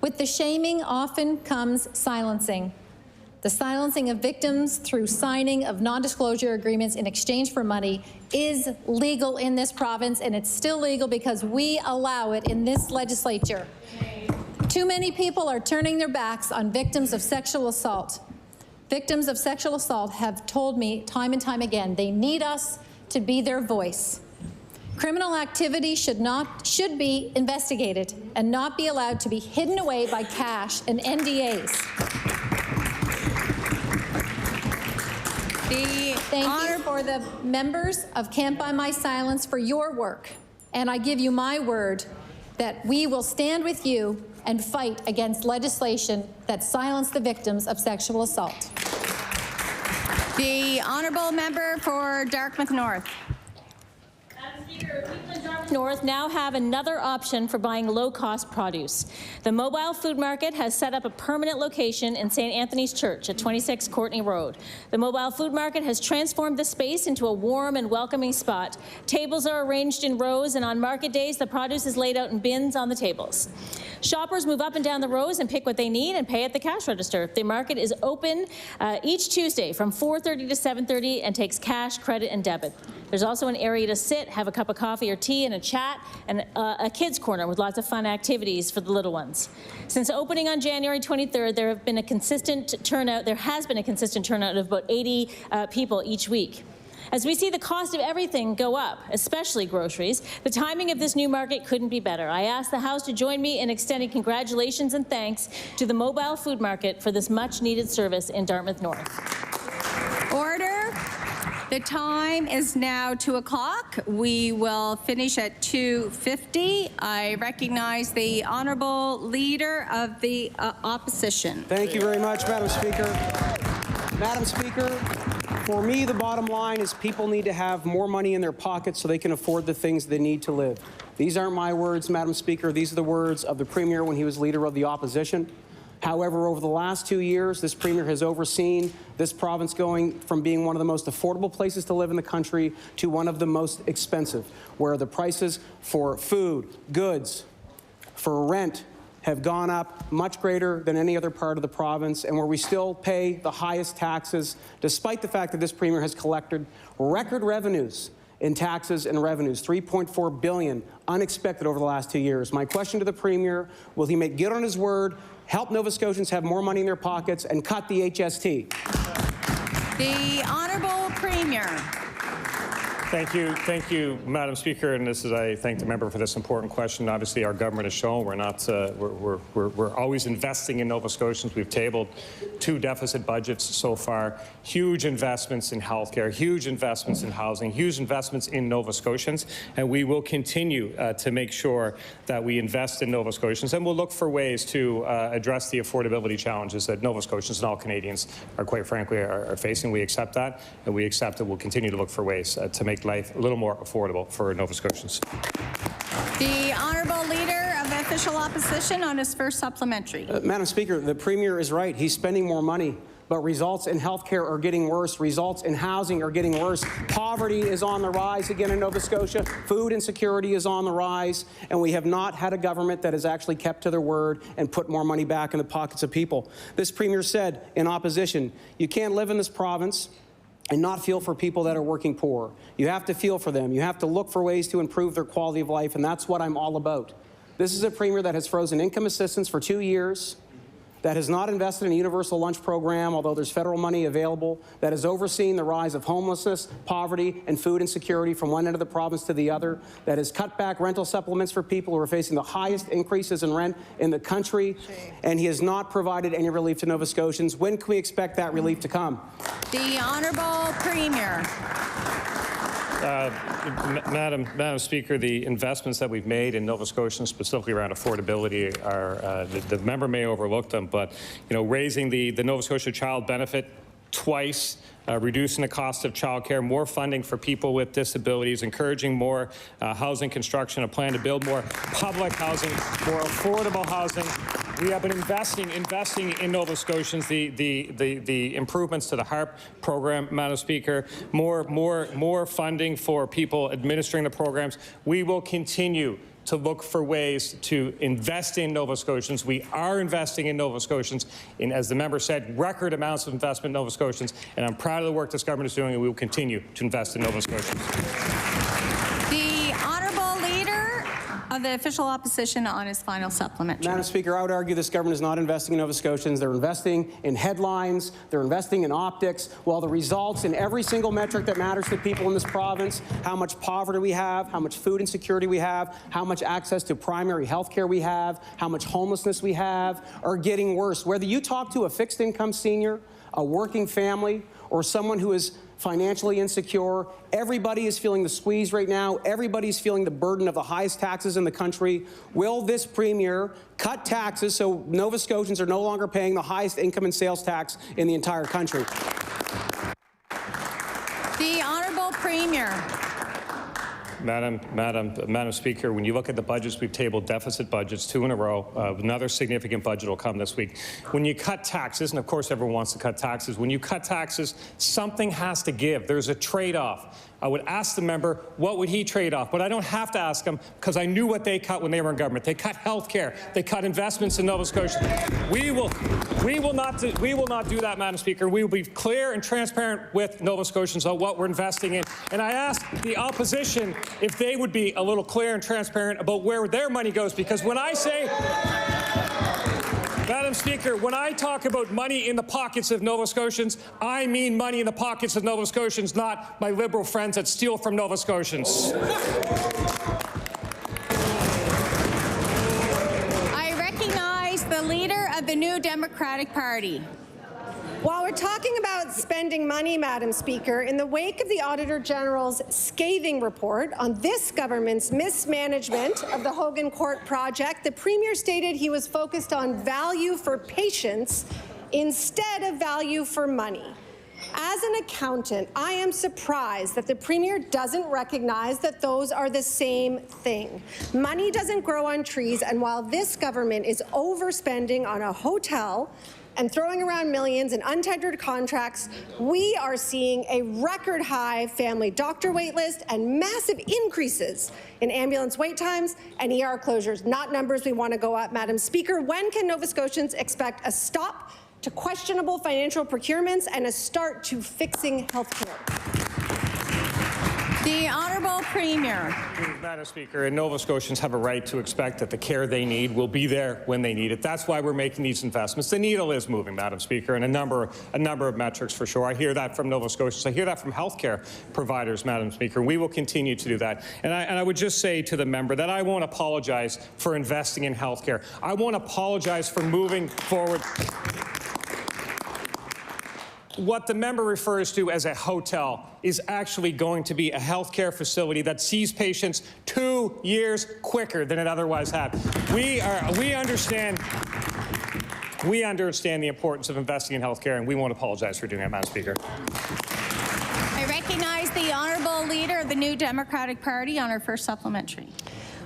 With the shaming often comes silencing. The silencing of victims through signing of non-disclosure agreements in exchange for money is legal in this province, and it's still legal because we allow it in this legislature. Too many people are turning their backs on victims of sexual assault. Victims of sexual assault have told me time and time again they need us to be their voice. Criminal activity should be investigated and not be allowed to be hidden away by cash and NDAs. Thank you for the members of Can't Buy My Silence for your work. And I give you my word that we will stand with you and fight against legislation that silence the victims of sexual assault. The honourable member for Dartmouth North. People in Dartmouth North now have another option for buying low-cost produce. The mobile food market has set up a permanent location in St. Anthony's Church at 26 Courtney Road. The mobile food market has transformed the space into a warm and welcoming spot. Tables are arranged in rows, and on market days, the produce is laid out in bins on the tables. Shoppers move up and down the rows and pick what they need and pay at the cash register. The market is open each Tuesday from 4:30 to 7:30 and takes cash, credit, and debit. There's also an area to sit, have a cup of coffee or tea and a chat, and a kids' corner with lots of fun activities for the little ones. Since opening on January 23rd, there has been a consistent turnout of about 80 people each week. As we see the cost of everything go up, especially groceries, the timing of this new market couldn't be better. I ask the House to join me in extending congratulations and thanks to the mobile food market for this much-needed service in Dartmouth North. Order. The time is now 2 o'clock. We will finish at 2:50. I recognize the Honourable Leader of the Opposition. Thank you very much, Madam Speaker. Madam Speaker, for me, the bottom line is people need to have more money in their pockets so they can afford the things they need to live. These aren't my words, Madam Speaker. These are the words of the Premier when he was Leader of the Opposition. However, over the last 2 years, this Premier has overseen this province going from being one of the most affordable places to live in the country to one of the most expensive, where the prices for food, goods, for rent, have gone up much greater than any other part of the province, and where we still pay the highest taxes, despite the fact that this Premier has collected record revenues in taxes and revenues, $3.4 billion, unexpected over the last 2 years. My question to the Premier, will he make good on his word, help Nova Scotians have more money in their pockets, and cut the HST? The Honourable Premier. Thank you, Madam Speaker. And I thank the member for this important question. Obviously, our government has shown we're always investing in Nova Scotians. We've tabled 2 deficit budgets so far. Huge investments in healthcare, huge investments in housing, huge investments in Nova Scotians, and we will continue to make sure that we invest in Nova Scotians, and we'll look for ways to address the affordability challenges that Nova Scotians and all Canadians are, quite frankly, are facing. We accept that, and we accept that we'll continue to look for ways to make life a little more affordable for Nova Scotians. The Honourable Leader of the Official Opposition on his first supplementary. Madam Speaker, the Premier is right. He's spending more money, but results in healthcare are getting worse. Results in housing are getting worse. Poverty is on the rise again in Nova Scotia. Food insecurity is on the rise, and we have not had a government that has actually kept to their word and put more money back in the pockets of people. This Premier said in opposition, you can't live in this province and not feel for people that are working poor. You have to feel for them. You have to look for ways to improve their quality of life, and that's what I'm all about. This is a Premier that has frozen income assistance for 2 years, that has not invested in a universal lunch program, although there's federal money available, that has overseen the rise of homelessness, poverty, and food insecurity from one end of the province to the other, that has cut back rental supplements for people who are facing the highest increases in rent in the country, and he has not provided any relief to Nova Scotians. When can we expect that relief to come? The Honourable Premier. Madam Speaker, the investments that we've made in Nova Scotians, specifically around affordability, are the member may overlook them, but raising the Nova Scotia child benefit twice, reducing the cost of childcare, more funding for people with disabilities, encouraging more housing construction, a plan to build more public housing, more affordable housing. We have been investing in Nova Scotians, the improvements to the HARP program, Madam Speaker, more funding for people administering the programs. We will continue to look for ways to invest in Nova Scotians. We are investing in Nova Scotians, in, as the member said, record amounts of investment in Nova Scotians, and I'm proud of the work this government is doing, and we will continue to invest in Nova Scotians. The Honourable Leader of the Official Opposition on his final supplementary. Madam Speaker, I would argue this government is not investing in Nova Scotians. They're investing in headlines. They're investing in optics. While the results in every single metric that matters to people in this province, how much poverty we have, how much food insecurity we have, how much access to primary health care we have, how much homelessness we have, are getting worse. Whether you talk to a fixed income senior, a working family, or someone who is financially insecure, everybody is feeling the squeeze right now. Everybody's feeling the burden of the highest taxes in the country. Will this Premier cut taxes so Nova Scotians are no longer paying the highest income and sales tax in the entire country? The Honourable Premier. Madam Speaker, when you look at the budgets, we've tabled deficit budgets 2 in a row. Another significant budget will come this week. When you cut taxes, and of course everyone wants to cut taxes, when you cut taxes, something has to give. There's a trade-off. I would ask the member, what would he trade off? But I don't have to ask him because I knew what they cut when they were in government. They cut health care. They cut investments in Nova Scotia. We will not do that, Madam Speaker. We will be clear and transparent with Nova Scotians on what we're investing in. And I ask the opposition if they would be a little clear and transparent about where their money goes, because when I say, Madam Speaker, when I talk about money in the pockets of Nova Scotians, I mean money in the pockets of Nova Scotians, not my Liberal friends that steal from Nova Scotians. I recognize the leader of the New Democratic Party. While we're talking about spending money, Madam Speaker, in the wake of the Auditor General's scathing report on this government's mismanagement of the Hogan Court project, the Premier stated he was focused on value for patients instead of value for money. As an accountant, I am surprised that the Premier doesn't recognize that those are the same thing. Money doesn't grow on trees, and while this government is overspending on a hotel and throwing around millions in untendered contracts, we are seeing a record high family doctor wait list and massive increases in ambulance wait times and ER closures, not numbers we want to go up. Madam Speaker, when can Nova Scotians expect a stop to questionable financial procurements and a start to fixing health care? The Honourable Premier. Madam Speaker, and Nova Scotians have a right to expect that the care they need will be there when they need it. That's why we're making these investments. The needle is moving, Madam Speaker, and a number of metrics for sure. I hear that from Nova Scotians. I hear that from healthcare providers, Madam Speaker. We will continue to do that. And I would just say to the member that I won't apologize for investing in healthcare. I won't apologize for moving forward. What the member refers to as a hotel is actually going to be a healthcare facility that sees patients 2 years quicker than it otherwise had. We understand the importance of investing in healthcare, and we won't apologize for doing that, Madam Speaker. I recognize the Honourable Leader of the New Democratic Party on her first supplementary.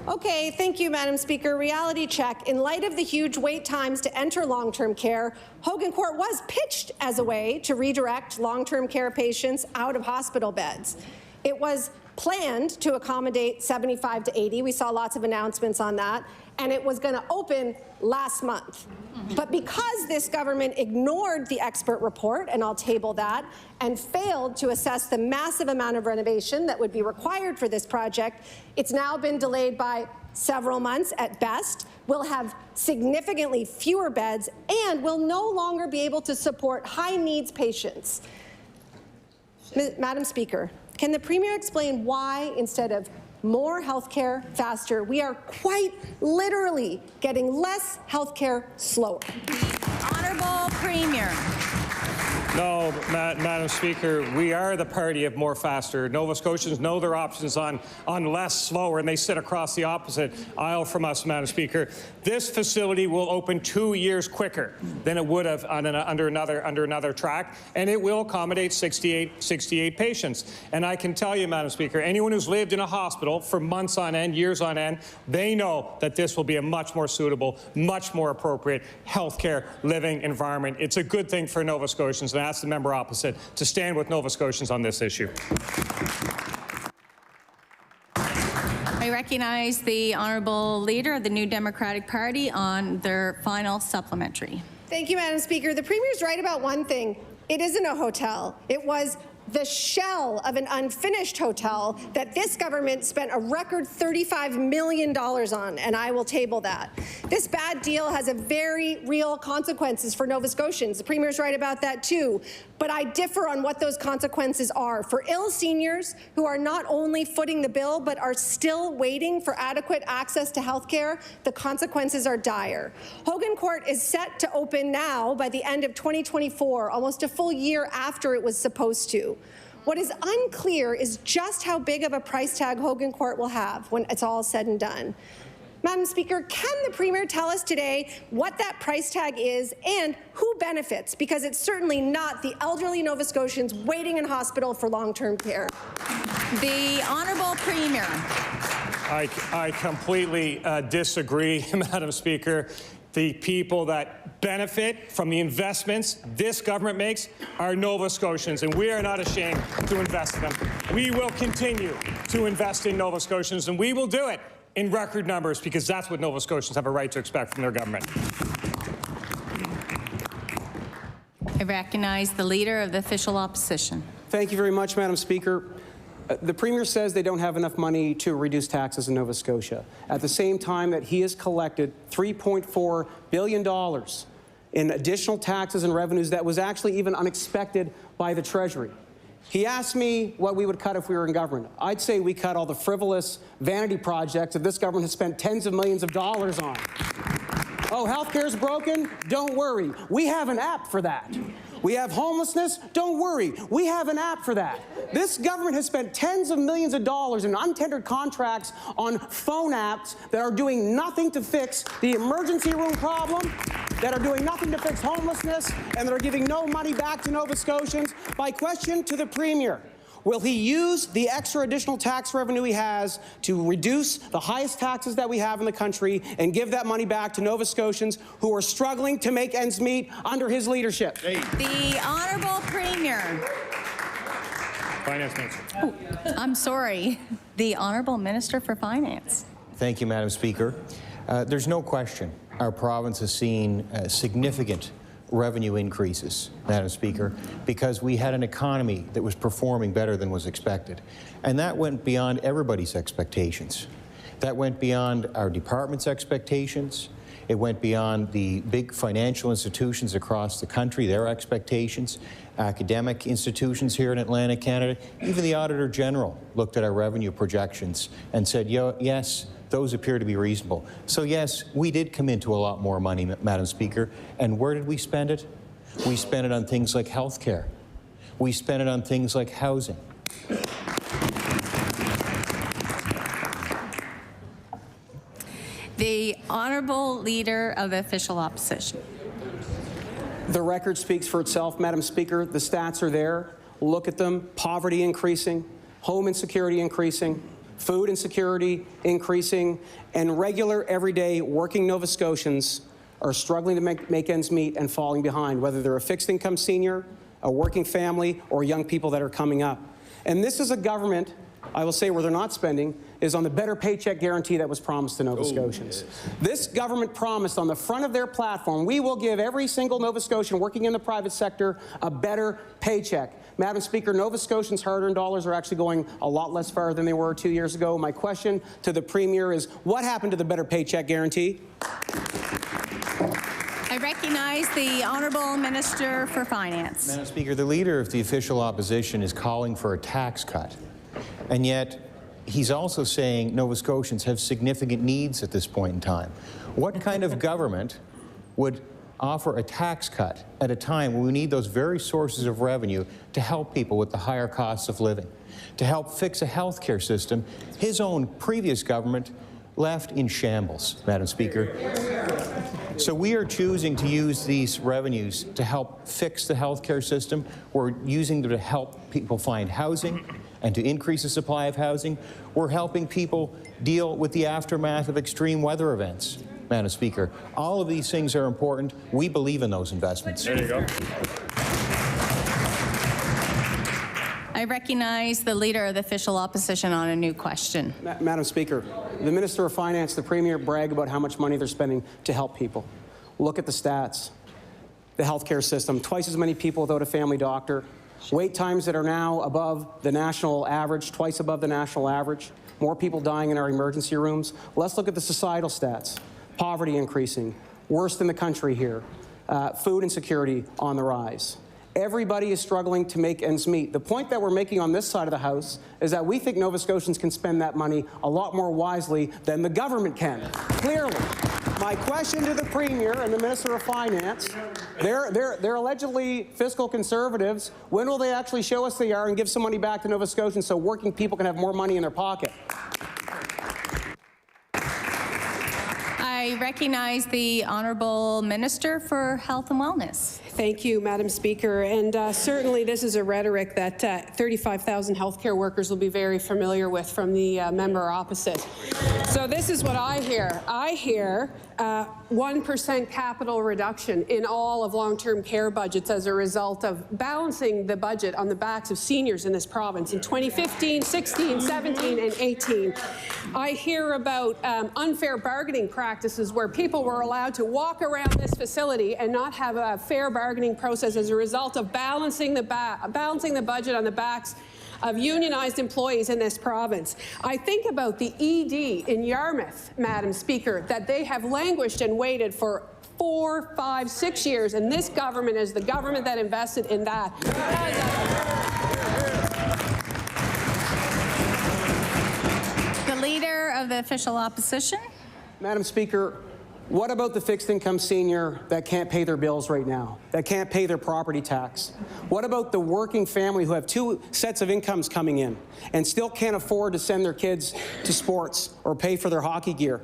Okay, thank you, Madam Speaker. Reality check. In light of the huge wait times to enter long-term care, Hogan Court was pitched as a way to redirect long-term care patients out of hospital beds. It was planned to accommodate 75 to 80. We saw lots of announcements on that. And it was going to open last month. But because this government ignored the expert report, and I'll table that, and failed to assess the massive amount of renovation that would be required for this project, it's now been delayed by several months at best. We'll have significantly fewer beds and will no longer be able to support high-needs patients. Madam Speaker, can the Premier explain why, instead of more health care faster, we are quite literally getting less health care slower? Honourable Premier. No, Madam Speaker, we are the party of more faster. Nova Scotians know their options on less slower, and they sit across the opposite aisle from us, Madam Speaker. This facility will open 2 years quicker than it would have under another track, and it will accommodate 68 patients. And I can tell you, Madam Speaker, anyone who's lived in a hospital for months on end, years on end, they know that this will be a much more suitable, much more appropriate healthcare living environment. It's a good thing for Nova Scotians. And ask the member opposite to stand with Nova Scotians on this issue. I recognize the Honourable Leader of the New Democratic Party on their final supplementary. Thank you, Madam Speaker. The Premier's right about one thing. It isn't a hotel. It was the shell of an unfinished hotel that this government spent a record $35 million on, and I will table that. This bad deal has a very real consequences for Nova Scotians. The Premier's right about that too, but I differ on what those consequences are. For ill seniors who are not only footing the bill, but are still waiting for adequate access to health care, the consequences are dire. Hogan Court is set to open now by the end of 2024, almost a full year after it was supposed to. What is unclear is just how big of a price tag Hogan Court will have when it's all said and done. Madam Speaker, can the Premier tell us today what that price tag is and who benefits? Because it's certainly not the elderly Nova Scotians waiting in hospital for long-term care. The Honourable Premier. I completely disagree, Madam Speaker. The people that benefit from the investments this government makes are Nova Scotians, and we are not ashamed to invest in them. We will continue to invest in Nova Scotians, and we will do it in record numbers, because that's what Nova Scotians have a right to expect from their government. I recognize the Leader of the Official Opposition. Thank you very much, Madam Speaker. The Premier says they don't have enough money to reduce taxes in Nova Scotia, at the same time that he has collected $3.4 billion in additional taxes and revenues that was actually even unexpected by the Treasury. He asked me what we would cut if we were in government. I'd say we cut all the frivolous vanity projects that this government has spent tens of millions of dollars on. Oh, healthcare's broken? Don't worry. We have an app for that. We have homelessness? Don't worry. We have an app for that. This government has spent tens of millions of dollars in untendered contracts on phone apps that are doing nothing to fix the emergency room problem, that are doing nothing to fix homelessness, and that are giving no money back to Nova Scotians. My question to the Premier: will he use the extra additional tax revenue he has to reduce the highest taxes that we have in the country and give that money back to Nova Scotians who are struggling to make ends meet under his leadership? The Honourable Premier. Finance Minister. Oh, I'm sorry. The Honourable Minister for Finance. Thank you, Madam Speaker. There's no question our province has seen significant revenue increases, Madam Speaker, because we had an economy that was performing better than was expected. And that went beyond everybody's expectations. That went beyond our department's expectations. It went beyond the big financial institutions across the country, their expectations, academic institutions here in Atlantic Canada. Even the Auditor General looked at our revenue projections and said, yes, those appear to be reasonable. So yes, we did come into a lot more money, Madam Speaker. And where did we spend it? We spent it on things like health care. We spent it on things like housing. The Honourable Leader of the Official Opposition. The record speaks for itself, Madam Speaker. The stats are there. Look at them. Poverty increasing, home insecurity increasing, food insecurity increasing, and regular, everyday working Nova Scotians are struggling to make ends meet and falling behind, whether they're a fixed income senior, a working family, or young people that are coming up. And this is a government, I will say, where they're not spending is on the better paycheck guarantee that was promised to Nova Scotians. Yes. This government promised on the front of their platform, we will give every single Nova Scotian working in the private sector a better paycheck. Madam Speaker, Nova Scotians' hard-earned dollars are actually going a lot less far than they were 2 years ago. My question to the Premier is, what happened to the better paycheck guarantee? I recognize the Honourable Minister for Finance. Madam Speaker, the Leader of the Official Opposition is calling for a tax cut. And yet, he's also saying Nova Scotians have significant needs at this point in time. What kind of government would offer a tax cut at a time when we need those very sources of revenue to help people with the higher costs of living, to help fix a health care system his own previous government left in shambles, Madam Speaker? So we are choosing to use these revenues to help fix the health care system. We're using them to help people find housing and to increase the supply of housing. We're helping people deal with the aftermath of extreme weather events, Madam Speaker. All of these things are important. We believe in those investments. There you go. I recognize the Leader of the Official Opposition on a new question. Madam Speaker, the Minister of Finance, the Premier brag about how much money they're spending to help people. Look at the stats. The healthcare system, twice as many people without a family doctor. Wait times that are now above the national average, twice above the national average. More people dying in our emergency rooms. Let's look at the societal stats. Poverty increasing, worst in the country here. Food insecurity on the rise. Everybody is struggling to make ends meet. The point that we're making on this side of the House is that we think Nova Scotians can spend that money a lot more wisely than the government can, clearly. My question to the Premier and the Minister of Finance, they're allegedly fiscal conservatives. When will they actually show us they are and give some money back to Nova Scotians so working people can have more money in their pocket? I recognize the Honourable Minister for Health and Wellness. Thank you, Madam Speaker. And certainly this is a rhetoric that 35,000 healthcare workers will be very familiar with from the member opposite. So this is what I hear. I hear 1% capital reduction in all of long-term care budgets as a result of balancing the budget on the backs of seniors in this province in 2015, 16, 17, and 18. I hear about unfair bargaining practices where people were allowed to walk around this facility and not have a fair bargaining process as a result of balancing the budget on the backs of unionized employees in this province. I think about the ED in Yarmouth, Madam Speaker, that they have languished and waited for 4, 5, 6 years, and this government is the government that invested in that. The Leader of the Official Opposition. Madam Speaker, what about the fixed income senior that can't pay their bills right now, that can't pay their property tax? What about the working family who have 2 sets of incomes coming in and still can't afford to send their kids to sports or pay for their hockey gear?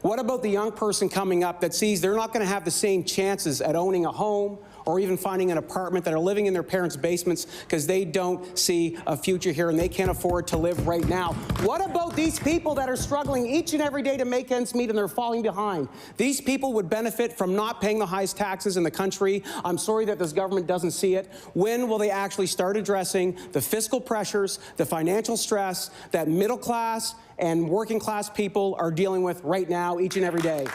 What about the young person coming up that sees they're not going to have the same chances at owning a home or even finding an apartment, that are living in their parents' basements because they don't see a future here and they can't afford to live right now? What about these people that are struggling each and every day to make ends meet and they're falling behind? These people would benefit from not paying the highest taxes in the country. I'm sorry that this government doesn't see it. When will they actually start addressing the fiscal pressures, the financial stress that middle class and working class people are dealing with right now, each and every day?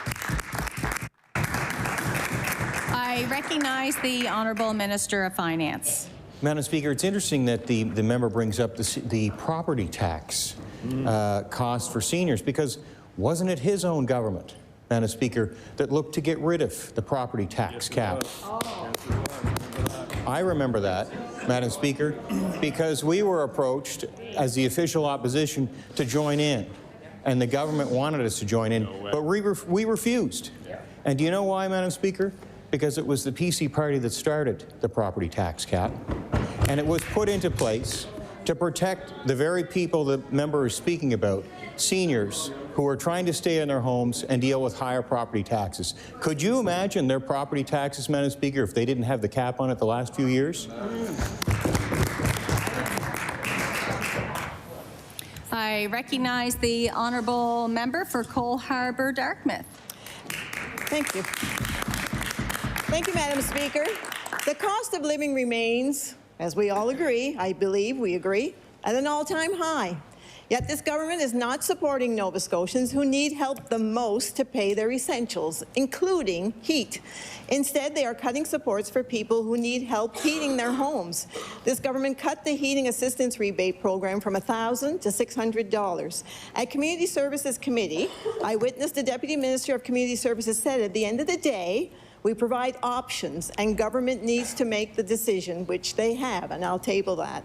I recognize the Honourable Minister of Finance. Madam Speaker, it's interesting that the member brings up the property tax cost for seniors, because wasn't it his own government, Madam Speaker, that looked to get rid of the property tax cap? I remember that, Madam Speaker, because we were approached as the official opposition to join in, and the government wanted us to join in, but we refused. And do you know why, Madam Speaker? Because it was the PC party that started the property tax cap, and it was put into place to protect the very people the member is speaking about, seniors who are trying to stay in their homes and deal with higher property taxes. Could you imagine their property taxes, Madam Speaker, if they didn't have the cap on it the last few years? I recognize the Honourable Member for Cole Harbour, Dartmouth. Thank you. Thank you, Madam Speaker. The cost of living remains, as we all agree, I believe we agree, at an all-time high. Yet this government is not supporting Nova Scotians who need help the most to pay their essentials, including heat. Instead, they are cutting supports for people who need help heating their homes. This government cut the heating assistance rebate program from $1,000 to $600. At Community Services Committee, I witnessed the Deputy Minister of Community Services said at the end of the day, we provide options, and government needs to make the decision, which they have, and I'll table that.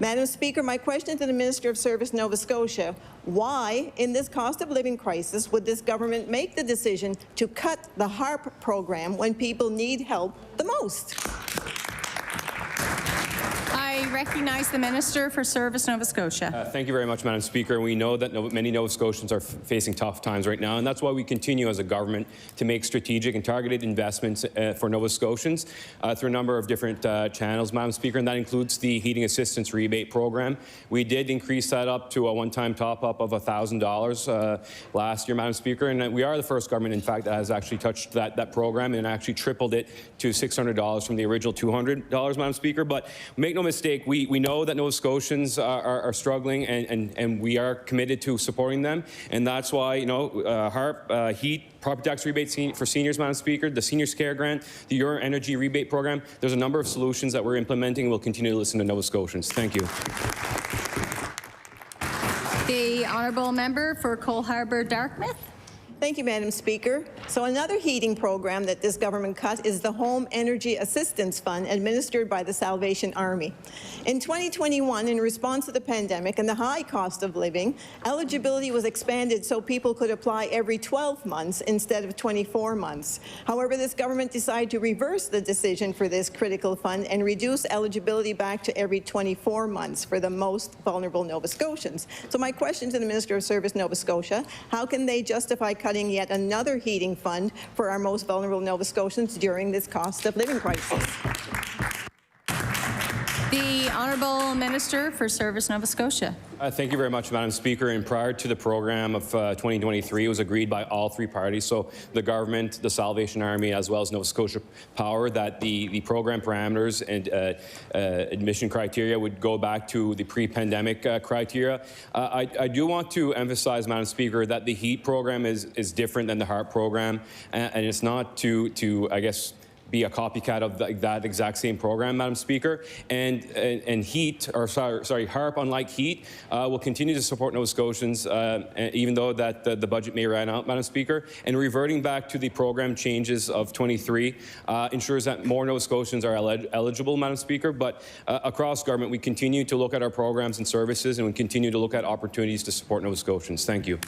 Madam Speaker, my question to the Minister of Service Nova Scotia, why, in this cost of living crisis, would this government make the decision to cut the HARP program when people need help the most? I recognize the Minister for Service Nova Scotia. Thank you very much, Madam Speaker. We know that many Nova Scotians are facing tough times right now, and that's why we continue as a government to make strategic and targeted investments for Nova Scotians through a number of different channels, Madam Speaker, and that includes the heating assistance rebate program. We did increase that up to a one-time top-up of $1,000 last year, Madam Speaker, and we are the first government, in fact, that has actually touched that program and actually tripled it to $600 from the original $200, Madam Speaker. But make no mistake, we know that Nova Scotians are struggling, and we are committed to supporting them, and that's why, you know, HARP, heat, property tax rebate for seniors, Madam Speaker, the Seniors Care Grant, the Your Energy Rebate Program. There's a number of solutions that we're implementing, and we'll continue to listen to Nova Scotians. Thank you. The Honourable Member for Cole Harbour, Dartmouth. Thank you, Madam Speaker. So another heating program that this government cut is the Home Energy Assistance Fund administered by the Salvation Army. In 2021, in response to the pandemic and the high cost of living, eligibility was expanded so people could apply every 12 months instead of 24 months. However, this government decided to reverse the decision for this critical fund and reduce eligibility back to every 24 months for the most vulnerable Nova Scotians. So my question to the Minister of Service Nova Scotia, how can they justify cutting cutting yet another heating fund for our most vulnerable Nova Scotians during this cost of living crisis. The Honourable Minister for Service Nova Scotia. Thank you very much, Madam Speaker. And prior to the program of 2023, it was agreed by all three parties, so the government, the Salvation Army, as well as Nova Scotia Power, that the program parameters and admission criteria would go back to the pre-pandemic criteria. I do want to emphasize, Madam Speaker, that the HEAT program is different than the HARP program, and it's not to I guess, be a copycat of that exact same program, Madam Speaker. And HEAT, or sorry, HARP, unlike HEAT, will continue to support Nova Scotians, even though that the budget may run out, Madam Speaker. And reverting back to the program changes of 23 ensures that more Nova Scotians are eligible, Madam Speaker. But across government, we continue to look at our programs and services, and we continue to look at opportunities to support Nova Scotians. Thank you.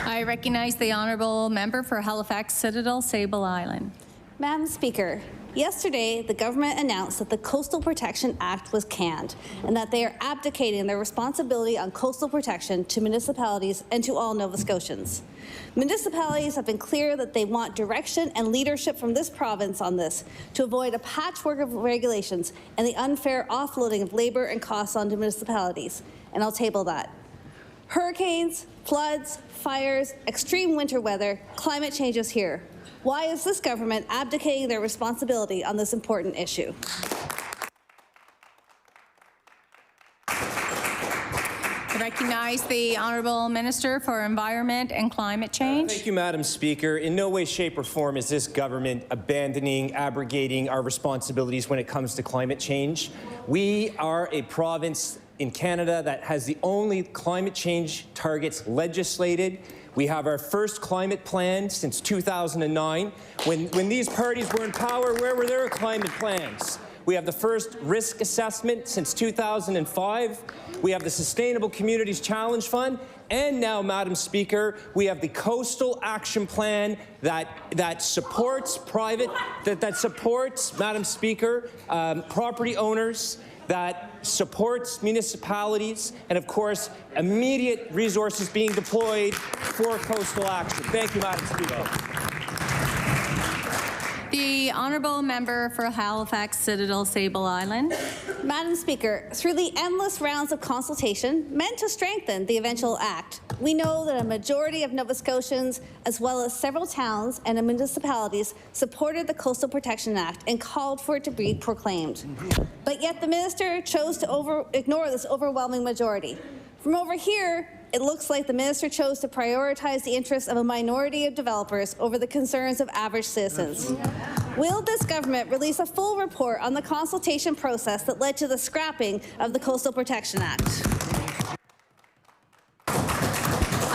I recognize the Honourable Member for Halifax Citadel, Sable Island. Madam Speaker, yesterday the government announced that the Coastal Protection Act was canned and that they are abdicating their responsibility on coastal protection to municipalities and to all Nova Scotians. Municipalities have been clear that they want direction and leadership from this province on this to avoid a patchwork of regulations and the unfair offloading of labour and costs onto municipalities. And I'll table that. Hurricanes, floods, fires, extreme winter weather, climate change is here. Why is this government abdicating their responsibility on this important issue? I recognize the Honourable Minister for Environment and Climate Change. Thank you, Madam Speaker. In no way, shape, or form is this government abandoning, abrogating our responsibilities when it comes to climate change. We are a province in Canada that has the only climate change targets legislated. We have our first climate plan since 2009. When these parties were in power, where were their climate plans? We have the first risk assessment since 2005. We have the Sustainable Communities Challenge Fund. And now, Madam Speaker, we have the Coastal Action Plan that supports that supports, Madam Speaker, property owners, that supports municipalities, and of course, immediate resources being deployed for coastal action. Thank you, Madam Speaker. The Honourable Member for Halifax Citadel, Sable Island. Madam Speaker, through the endless rounds of consultation meant to strengthen the eventual act, we know that a majority of Nova Scotians, as well as several towns and municipalities, supported the Coastal Protection Act and called for it to be proclaimed. But yet the minister chose to ignore this overwhelming majority. From over here, it looks like the minister chose to prioritize the interests of a minority of developers over the concerns of average citizens. Will this government release a full report on the consultation process that led to the scrapping of the Coastal Protection Act?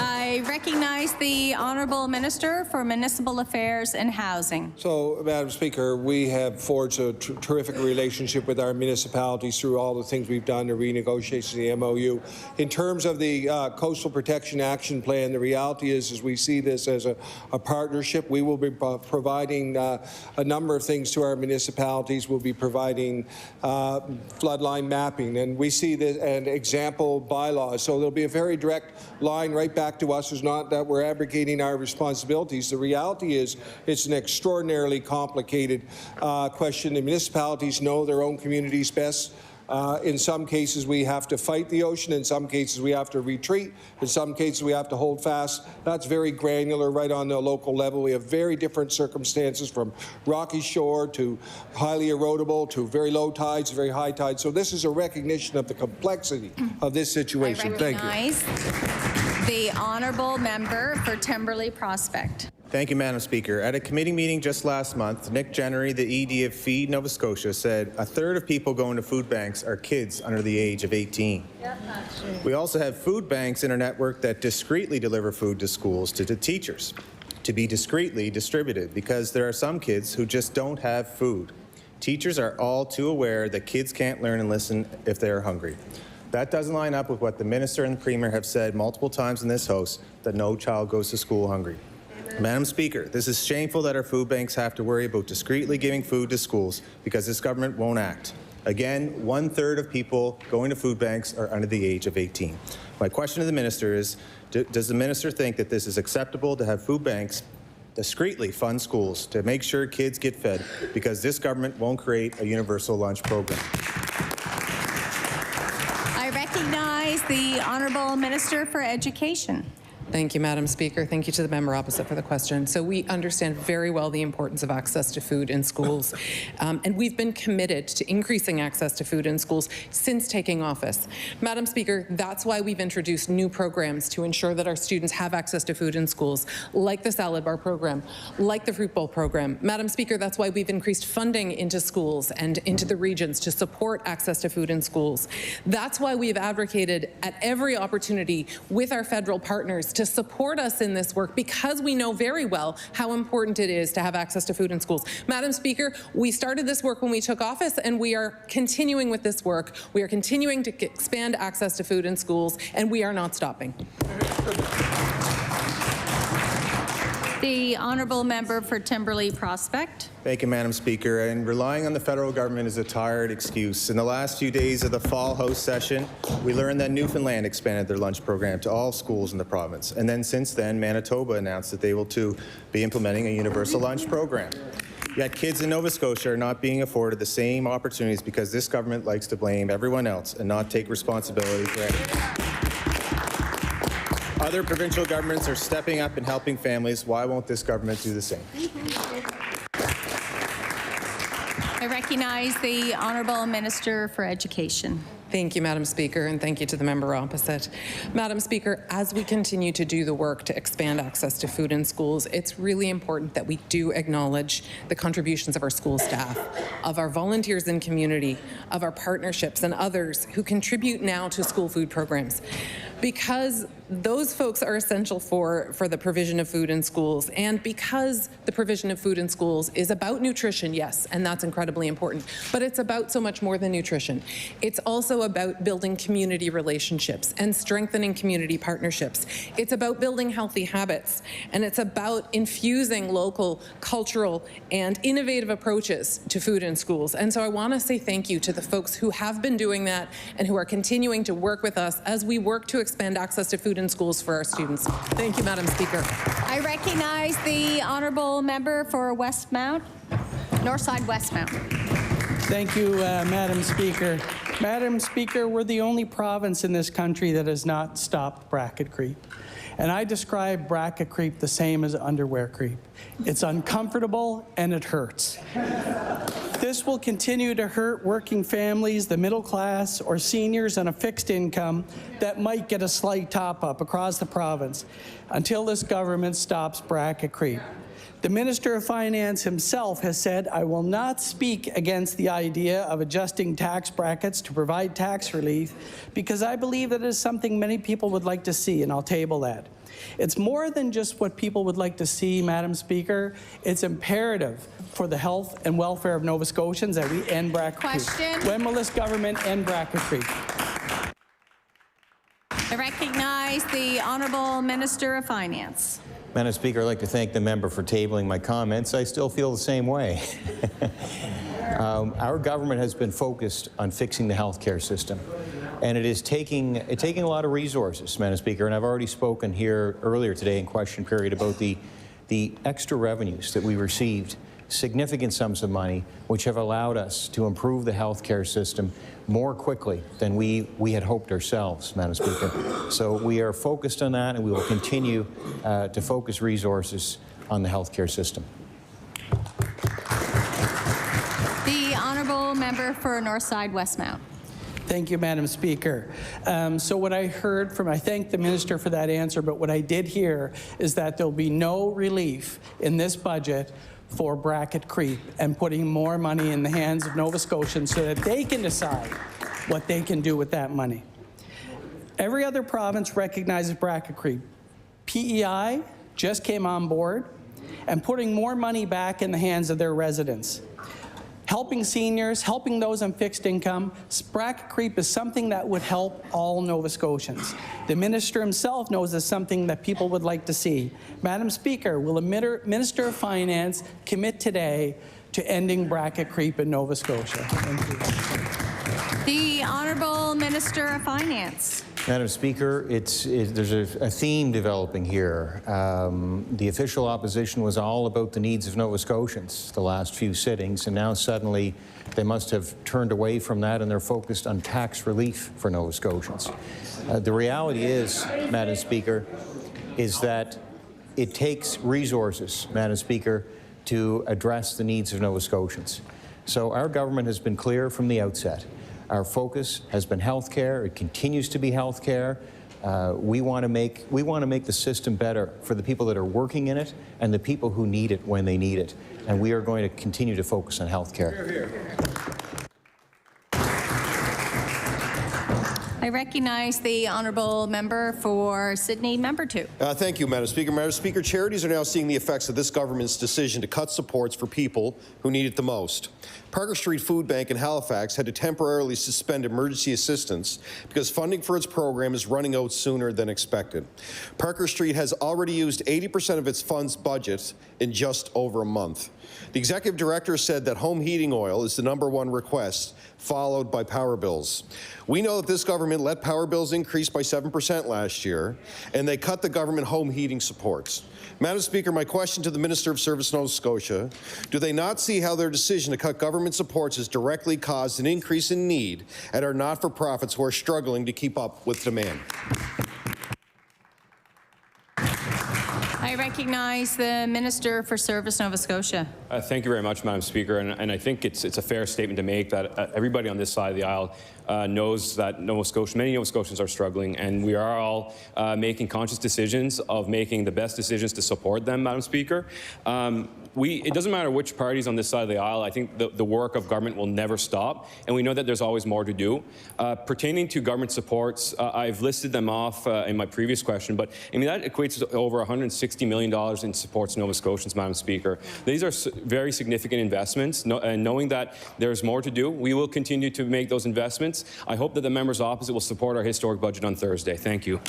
I recognize the Honourable Minister for Municipal Affairs and Housing. So, Madam Speaker, we have forged a terrific relationship with our municipalities through all the things we've done, the renegotiation of the MOU. In terms of the Coastal Protection Action Plan, the reality is we see this as a partnership. We will be providing a number of things to our municipalities. We'll be providing floodline mapping, and we see this and example bylaws. So there'll be a very direct line right back to us. Is not that we're abrogating our responsibilities. The reality is it's an extraordinarily complicated question. The municipalities know their own communities best. In some cases, we have to fight the ocean. In some cases, we have to retreat. In some cases, we have to hold fast. That's very granular right on the local level. We have very different circumstances, from rocky shore to highly erodible to very low tides, very high tides. So this is a recognition of the complexity of this situation. Thank you. The Honourable Member for Temberley Prospect. Thank you, Madam Speaker. At a committee meeting just last month, Nick Jennery, the ED of Feed Nova Scotia, said a third of people going to food banks are kids under the age of 18. We also have food banks in our network that discreetly deliver food to schools to teachers to be discreetly distributed, because there are some kids who just don't have food. Teachers are all too aware that kids can't learn and listen if they are hungry. That doesn't line up with what the Minister and the Premier have said multiple times in this House, that no child goes to school hungry. Madam Speaker, this is shameful that our food banks have to worry about discreetly giving food to schools because this government won't act. Again, 1/3 of people going to food banks are under the age of 18. My question to the minister is, does the minister think that this is acceptable to have food banks discreetly fund schools to make sure kids get fed because this government won't create a universal lunch program? I recognize the Honourable Minister for Education. Thank you, Madam Speaker. Thank you to the member opposite for the question. So we understand very well the importance of access to food in schools, and we've been committed to increasing access to food in schools since taking office. Madam Speaker, that's why we've introduced new programs to ensure that our students have access to food in schools, like the salad bar program, like the fruit bowl program. Madam Speaker, that's why we've increased funding into schools and into the regions to support access to food in schools. That's why we've advocated at every opportunity with our federal partners to support us in this work, because we know very well how important it is to have access to food in schools. Madam Speaker, we started this work when we took office, and we are continuing with this work. We are continuing to expand access to food in schools, and we are not stopping. The Honourable Member for Timberlea Prospect. Thank you, Madam Speaker. And relying on the federal government is a tired excuse. In the last few days of the fall House session, we learned that Newfoundland expanded their lunch program to all schools in the province. And then since then, Manitoba announced that they will too be implementing a universal lunch program. Yet kids in Nova Scotia are not being afforded the same opportunities because this government likes to blame everyone else and not take responsibility for anything. Other provincial governments are stepping up and helping families. Why won't this government do the same? I recognize the Honourable Minister for Education. Thank you, Madam Speaker, and thank you to the member opposite. Madam Speaker, as we continue to do the work to expand access to food in schools, it's really important that we do acknowledge the contributions of our school staff, of our volunteers in community, of our partnerships and others who contribute now to school food programs, because those folks are essential for the provision of food in schools, and because the provision of food in schools is about nutrition, yes, and that's incredibly important, but it's about so much more than nutrition. It's also about building community relationships and strengthening community partnerships. It's about building healthy habits, and it's about infusing local, cultural, and innovative approaches to food in schools. And so I want to say thank you to the folks who have been doing that and who are continuing to work with us as we work to expand access to food in schools for our students. Thank you, Madam Speaker. I recognize the Honourable Member for Westmount, Northside Westmount. Thank you, Madam Speaker. Madam Speaker, we're the only province in this country that has not stopped bracket creep. And I describe bracket creep the same as underwear creep. It's uncomfortable and it hurts. This will continue to hurt working families, the middle class, or seniors on a fixed income that might get a slight top-up across the province until this government stops bracket creep. The Minister of Finance himself has said, I will not speak against the idea of adjusting tax brackets to provide tax relief because I believe that it is something many people would like to see, and I'll table that. It's more than just what people would like to see, Madam Speaker. It's imperative for the health and welfare of Nova Scotians that we end bracket creep. When will this government end bracket creep? I recognize the Honourable Minister of Finance. Madam Speaker, I'd like to thank the member for tabling my comments. I still feel the same way. Our government has been focused on fixing the healthcare system, and it's taking a lot of resources, Madam Speaker, and I've already spoken here earlier today in question period about the extra revenues that we received, significant sums of money, which have allowed us to improve the healthcare system more quickly than we had hoped ourselves, Madam Speaker. So we are focused on that, and we will continue to focus resources on the healthcare system. The Honourable Member for Northside Westmount. Thank you, Madam Speaker. So what I heard from, I thank the Minister for that answer, but what I did hear is that there'll be no relief in this budget for bracket creep and putting more money in the hands of Nova Scotians so that they can decide what they can do with that money. Every other province recognizes bracket creep. PEI just came on board and putting more money back in the hands of their residents. Helping seniors, helping those on fixed income, bracket creep is something that would help all Nova Scotians. The Minister himself knows it's something that people would like to see. Madam Speaker, will the Minister of Finance commit today to ending bracket creep in Nova Scotia? Thank you. The Honourable Minister of Finance. Madam Speaker, there's a theme developing here. The official opposition was all about the needs of Nova Scotians the last few sittings, and now suddenly they must have turned away from that and they're focused on tax relief for Nova Scotians. The reality is, Madam Speaker, is that it takes resources, Madam Speaker, to address the needs of Nova Scotians. So our government has been clear from the outset. Our focus has been health care. It continues to be health care. We want to make the system better for the people that are working in it and the people who need it when they need it. And we are going to continue to focus on health care. I recognize the Honourable Member for Sydney, Member 2. Thank you, Madam Speaker. Madam Speaker, charities are now seeing the effects of this government's decision to cut supports for people who need it the most. Parker Street Food Bank in Halifax had to temporarily suspend emergency assistance because funding for its program is running out sooner than expected. Parker Street has already used 80% of its funds budget in just over a month. The executive director said that home heating oil is the #1 request, followed by power bills. We know that this government let power bills increase by 7% last year, and they cut the government home heating supports. Madam Speaker, my question to the Minister of Service Nova Scotia, do they not see how their decision to cut government supports has directly caused an increase in need at our not-for-profits who are struggling to keep up with demand? I recognize the Minister for Service, Nova Scotia. Thank you very much, Madam Speaker. And I think it's a fair statement to make that everybody on this side of the aisle knows that many Nova Scotians are struggling, and we are all making conscious decisions of making the best decisions to support them, Madam Speaker. It doesn't matter which parties on this side of the aisle. I think the work of government will never stop, and we know that there's always more to do. Pertaining to government supports, I've listed them off in my previous question, but I mean that equates to over $160 million in supports to Nova Scotians, Madam Speaker. These are very significant investments, and knowing that there's more to do, we will continue to make those investments. I hope that the members opposite will support our historic budget on Thursday. Thank you.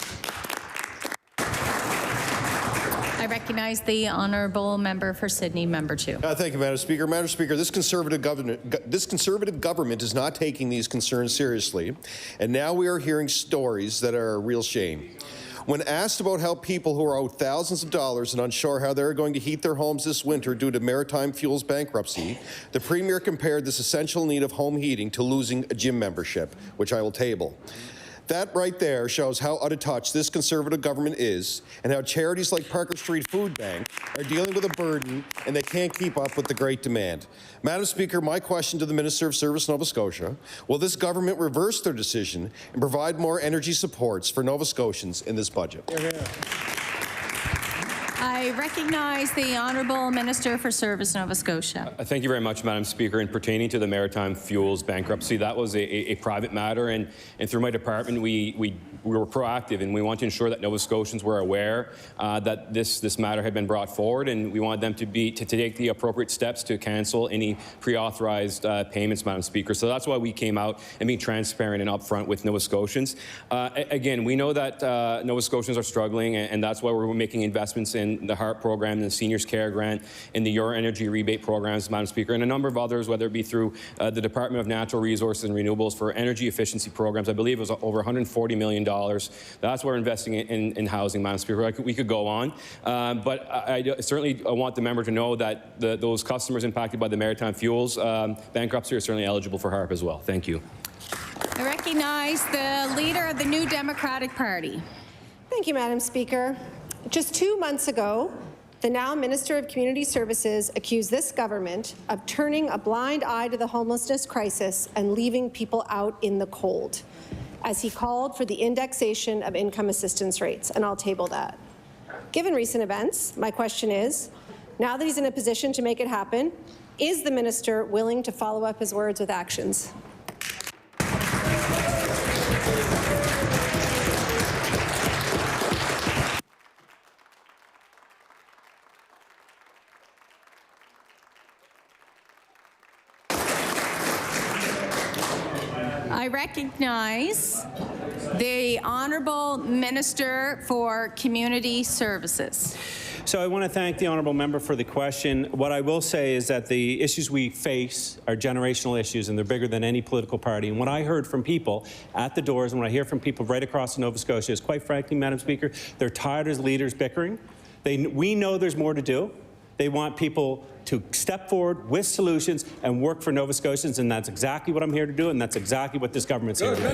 I recognize the Honourable Member for Sydney, Member 2. Thank you, Madam Speaker. Madam Speaker, this conservative government is not taking these concerns seriously, and now we are hearing stories that are a real shame. When asked about how people who are owed thousands of dollars and unsure how they're going to heat their homes this winter due to Maritime Fuels bankruptcy, the Premier compared this essential need of home heating to losing a gym membership, which I will table. That right there shows how out of touch this Conservative government is and how charities like Parker Street Food Bank are dealing with a burden and they can't keep up with the great demand. Madam Speaker, my question to the Minister of Service Nova Scotia, will this government reverse their decision and provide more energy supports for Nova Scotians in this budget? I recognize the Honourable Minister for Service, Nova Scotia. Thank you very much, Madam Speaker. And pertaining to the Maritime Fuels bankruptcy, that was a private matter, and through my department, we were proactive, and we want to ensure that Nova Scotians were aware that this matter had been brought forward, and we wanted them to take the appropriate steps to cancel any pre-authorized payments, Madam Speaker. So that's why we came out and being transparent and upfront with Nova Scotians. Again, we know that Nova Scotians are struggling, and that's why we're making investments in the HARP program, the Seniors Care Grant, in the Your Energy Rebate programs, Madam Speaker, and a number of others, whether it be through the Department of Natural Resources and Renewables for energy efficiency programs. I believe it was over $140 million. That's where we're investing in housing, Madam Speaker. We could go on, but I certainly want the member to know that those customers impacted by the Maritime Fuels bankruptcy are certainly eligible for HARP as well. Thank you. I recognize the Leader of the New Democratic Party. Thank you, Madam Speaker. Just 2 months ago, the now Minister of Community Services accused this government of turning a blind eye to the homelessness crisis and leaving people out in the cold, as he called for the indexation of income assistance rates, and I'll table that. Given recent events, my question is, now that he's in a position to make it happen, is the minister willing to follow up his words with actions? I recognize the Honourable Minister for Community Services. So I want to thank the honourable member for the question. What I will say is that the issues we face are generational issues, and they're bigger than any political party. And what I heard from people at the doors, and what I hear from people right across Nova Scotia is, quite frankly, Madam Speaker, they're tired as leaders bickering. We know there's more to do. They want people to step forward with solutions and work for Nova Scotians, and that's exactly what I'm here to do, and that's exactly what this government's here to do.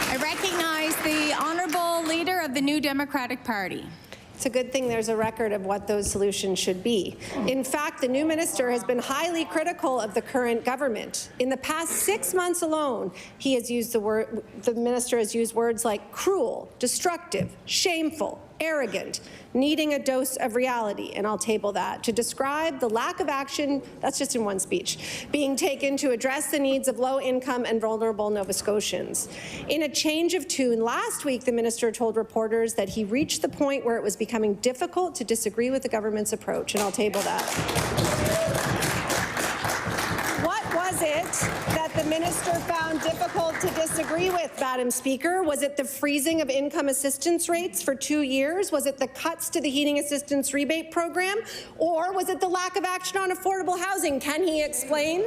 I recognize the honourable leader of the New Democratic Party. It's a good thing there's a record of what those solutions should be. In fact, the new minister has been highly critical of the current government. In the past 6 months alone, the minister has used words like cruel, destructive, shameful, arrogant, needing a dose of reality, and I'll table that, to describe the lack of action, that's just in one speech, being taken to address the needs of low-income and vulnerable Nova Scotians. In a change of tune, last week the minister told reporters that he reached the point where it was becoming difficult to disagree with the government's approach, and I'll table that. What was it that the minister found difficult to disagree with, Madam Speaker? Was it the freezing of income assistance rates for 2 years? Was it the cuts to the heating assistance rebate program? Or was it the lack of action on affordable housing? Can he explain?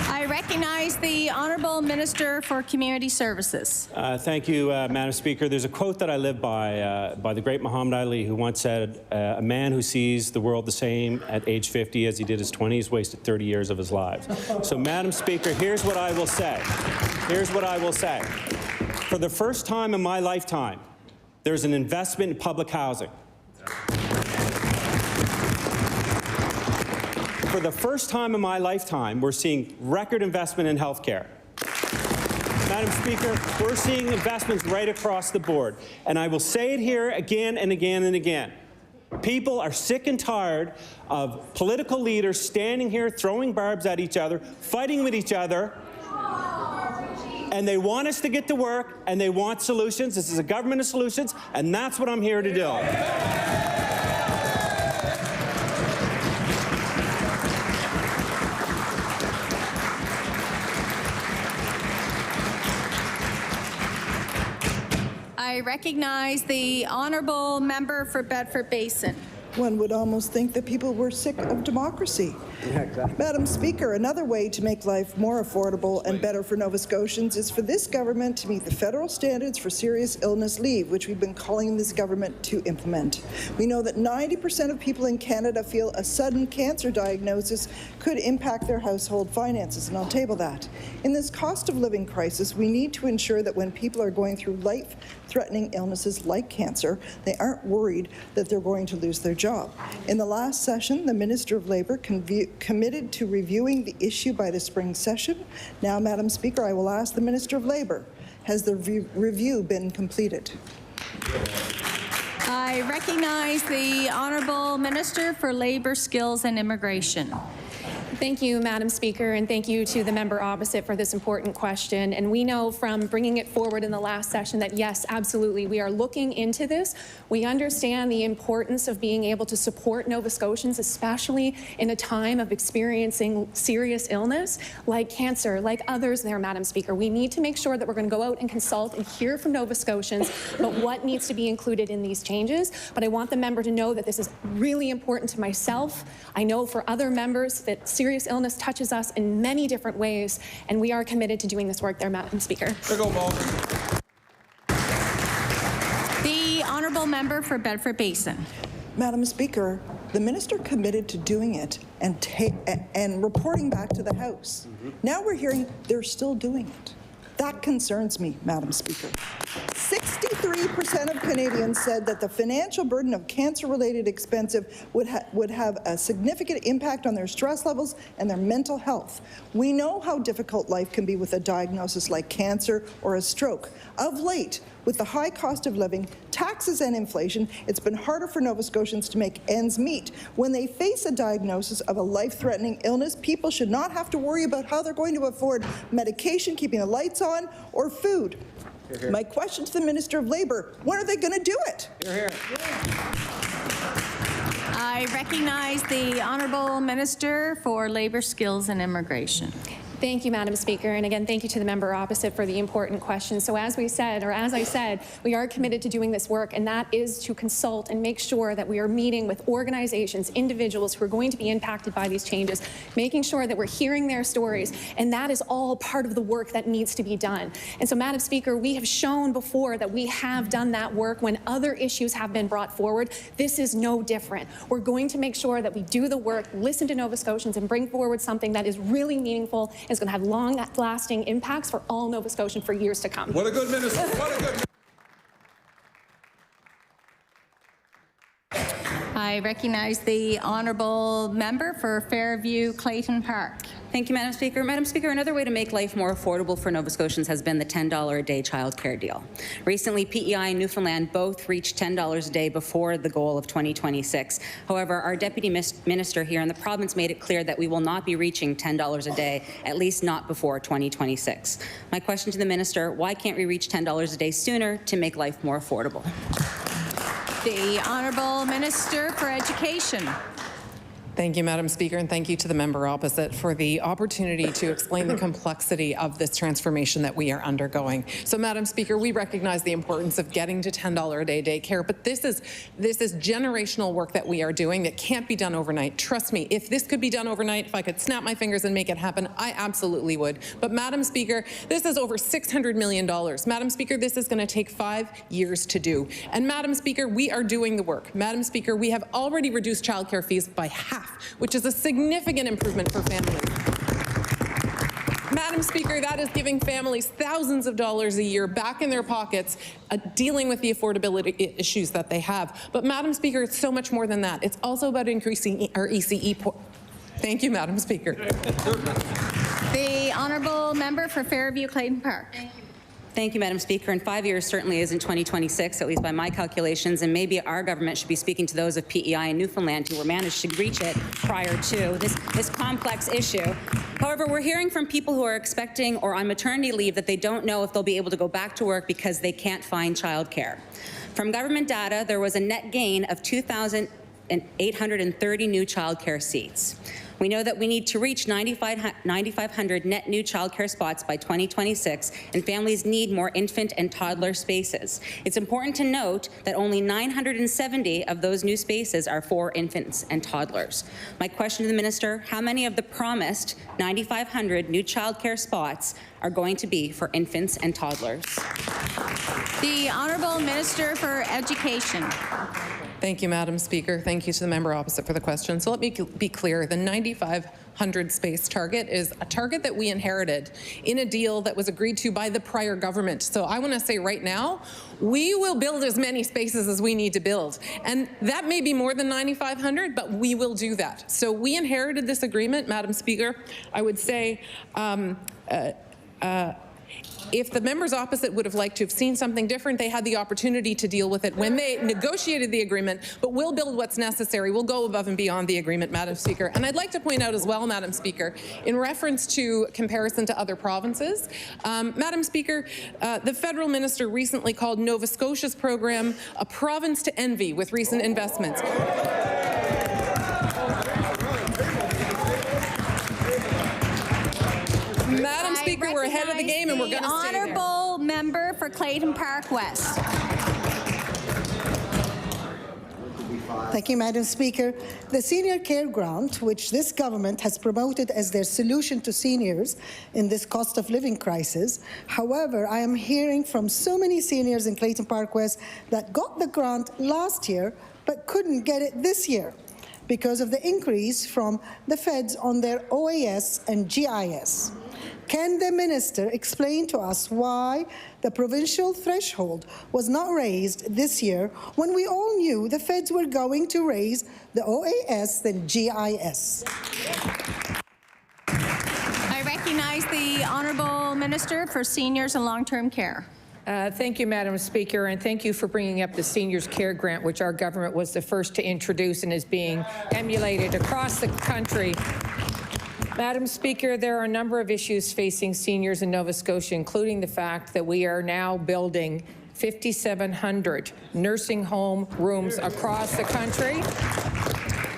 I recognize the Honourable Minister for Community Services. Thank you, Madam Speaker. There's a quote that I live by the great Muhammad Ali, who once said, a man who sees the world the same at age 50 as he did his 20s wasted 30 years of his lives. So, Madam Speaker, here's what I will say. Here's what I will say. For the first time in my lifetime, there's an investment in public housing. For the first time in my lifetime, we're seeing record investment in health care. Madam Speaker, we're seeing investments right across the board. And I will say it here again and again and again. People are sick and tired of political leaders standing here throwing barbs at each other, fighting with each other, and they want us to get to work, and they want solutions. This is a government of solutions, and that's what I'm here to do. I recognize the Honourable Member for Bedford Basin. One would almost think that people were sick of democracy. Yeah, exactly. Madam Speaker, another way to make life more affordable and better for Nova Scotians is for this government to meet the federal standards for serious illness leave, which we've been calling this government to implement. We know that 90% of people in Canada feel a sudden cancer diagnosis could impact their household finances, and I'll table that. In this cost of living crisis, we need to ensure that when people are going through life-threatening illnesses like cancer, they aren't worried that they're going to lose their job. In the last session, the Minister of Labour committed to reviewing the issue by the spring session. Now, Madam Speaker, I will ask the Minister of Labour, has the review been completed? I recognize the Honourable Minister for Labour, Skills and Immigration. Thank you, Madam Speaker, and thank you to the member opposite for this important question. And we know from bringing it forward in the last session that, yes, absolutely, we are looking into this. We understand the importance of being able to support Nova Scotians, especially in a time of experiencing serious illness like cancer, like others there, Madam Speaker. We need to make sure that we're going to go out and consult and hear from Nova Scotians about what needs to be included in these changes. But I want the member to know that this is really important to myself. I know for other members that serious illness touches us in many different ways, and we are committed to doing this work there, Madam Speaker. The Honourable Member for Bedford Basin. Madam Speaker, the minister committed to doing it and reporting back to the House. Now we're hearing they're still doing it. That concerns me, Madam Speaker. 63% of Canadians said that the financial burden of cancer-related expenses would have a significant impact on their stress levels and their mental health. We know how difficult life can be with a diagnosis like cancer or a stroke. Of late, with the high cost of living, taxes and inflation, it's been harder for Nova Scotians to make ends meet. When they face a diagnosis of a life-threatening illness, people should not have to worry about how they're going to afford medication, keeping the lights on, or food. Hear, hear. My question to the Minister of Labour, when are they going to do it? Hear, hear. I recognize the Honourable Minister for Labour, Skills and Immigration. Thank you, Madam Speaker. And again, thank you to the member opposite for the important question. So as we said, or as I said, we are committed to doing this work, and that is to consult and make sure that we are meeting with organizations, individuals who are going to be impacted by these changes, making sure that we're hearing their stories, and that is all part of the work that needs to be done. And so, Madam Speaker, we have shown before that we have done that work when other issues have been brought forward. This is no different. We're going to make sure that we do the work, listen to Nova Scotians, and bring forward something that is really meaningful and is going to have long-lasting impacts for all Nova Scotians for years to come. What a good minister. What a good I recognize the honourable member for Fairview Clayton Park. Thank you, Madam Speaker. Madam Speaker, another way to make life more affordable for Nova Scotians has been the $10 a day childcare deal. Recently, PEI and Newfoundland both reached $10 a day before the goal of 2026. However, our Deputy Minister here in the province made it clear that we will not be reaching $10 a day, at least not before 2026. My question to the Minister, why can't we reach $10 a day sooner to make life more affordable? The Honourable Minister for Education. Thank you, Madam Speaker, and thank you to the member opposite for the opportunity to explain the complexity of this transformation that we are undergoing. So, Madam Speaker, we recognize the importance of getting to $10 a day daycare, but this is generational work that we are doing that can't be done overnight. Trust me, if this could be done overnight, if I could snap my fingers and make it happen, I absolutely would. But, Madam Speaker, this is over $600 million. Madam Speaker, this is going to take 5 years to do. And, Madam Speaker, we are doing the work. Madam Speaker, we have already reduced childcare fees by half, which is a significant improvement for families. Madam Speaker, that is giving families thousands of dollars a year back in their pockets, dealing with the affordability issues that they have. But Madam Speaker, it's so much more than that. It's also about increasing our ECE. Thank you, Madam Speaker. The honourable member for Fairview Clayton Park. Thank you, Madam Speaker. And 5 years certainly isn't 2026, at least by my calculations, and maybe our government should be speaking to those of PEI and Newfoundland who were managed to reach it prior to this complex issue. However, we're hearing from people who are expecting or on maternity leave that they don't know if they'll be able to go back to work because they can't find childcare. From government data, there was a net gain of 2,830 new childcare seats. We know that we need to reach 9,500 net new childcare spots by 2026, and families need more infant and toddler spaces. It's important to note that only 970 of those new spaces are for infants and toddlers. My question to the Minister, how many of the promised 9,500 new childcare spots are going to be for infants and toddlers? The Honourable Minister for Education. Thank you, Madam Speaker. Thank you to the member opposite for the question. So let me be clear. The 9,500 space target is a target that we inherited in a deal that was agreed to by the prior government. So I want to say right now, we will build as many spaces as we need to build. And that may be more than 9,500, but we will do that. So we inherited this agreement, Madam Speaker. I would say if the members opposite would have liked to have seen something different, they had the opportunity to deal with it when they negotiated the agreement, but we'll build what's necessary. We'll go above and beyond the agreement, Madam Speaker. And I'd like to point out as well, Madam Speaker, in reference to comparison to other provinces, Madam Speaker, the federal minister recently called Nova Scotia's program a province to envy with recent investments. Madam Speaker, we're ahead of the game and we're going to stay there. Honourable member for Clayton Park West. Thank you, Madam Speaker. The Senior Care Grant, which this government has promoted as their solution to seniors in this cost of living crisis. However, I am hearing from so many seniors in Clayton Park West that got the grant last year but couldn't get it this year because of the increase from the feds on their OAS and GIS. Can the minister explain to us why the provincial threshold was not raised this year when we all knew the feds were going to raise the OAS and GIS? I recognize the Honourable Minister for Seniors and Long-Term Care. Thank you, Madam Speaker, and thank you for bringing up the Seniors Care Grant, which our government was the first to introduce and is being emulated across the country. Madam Speaker, there are a number of issues facing seniors in Nova Scotia, including the fact that we are now building 5,700 nursing home rooms across the country.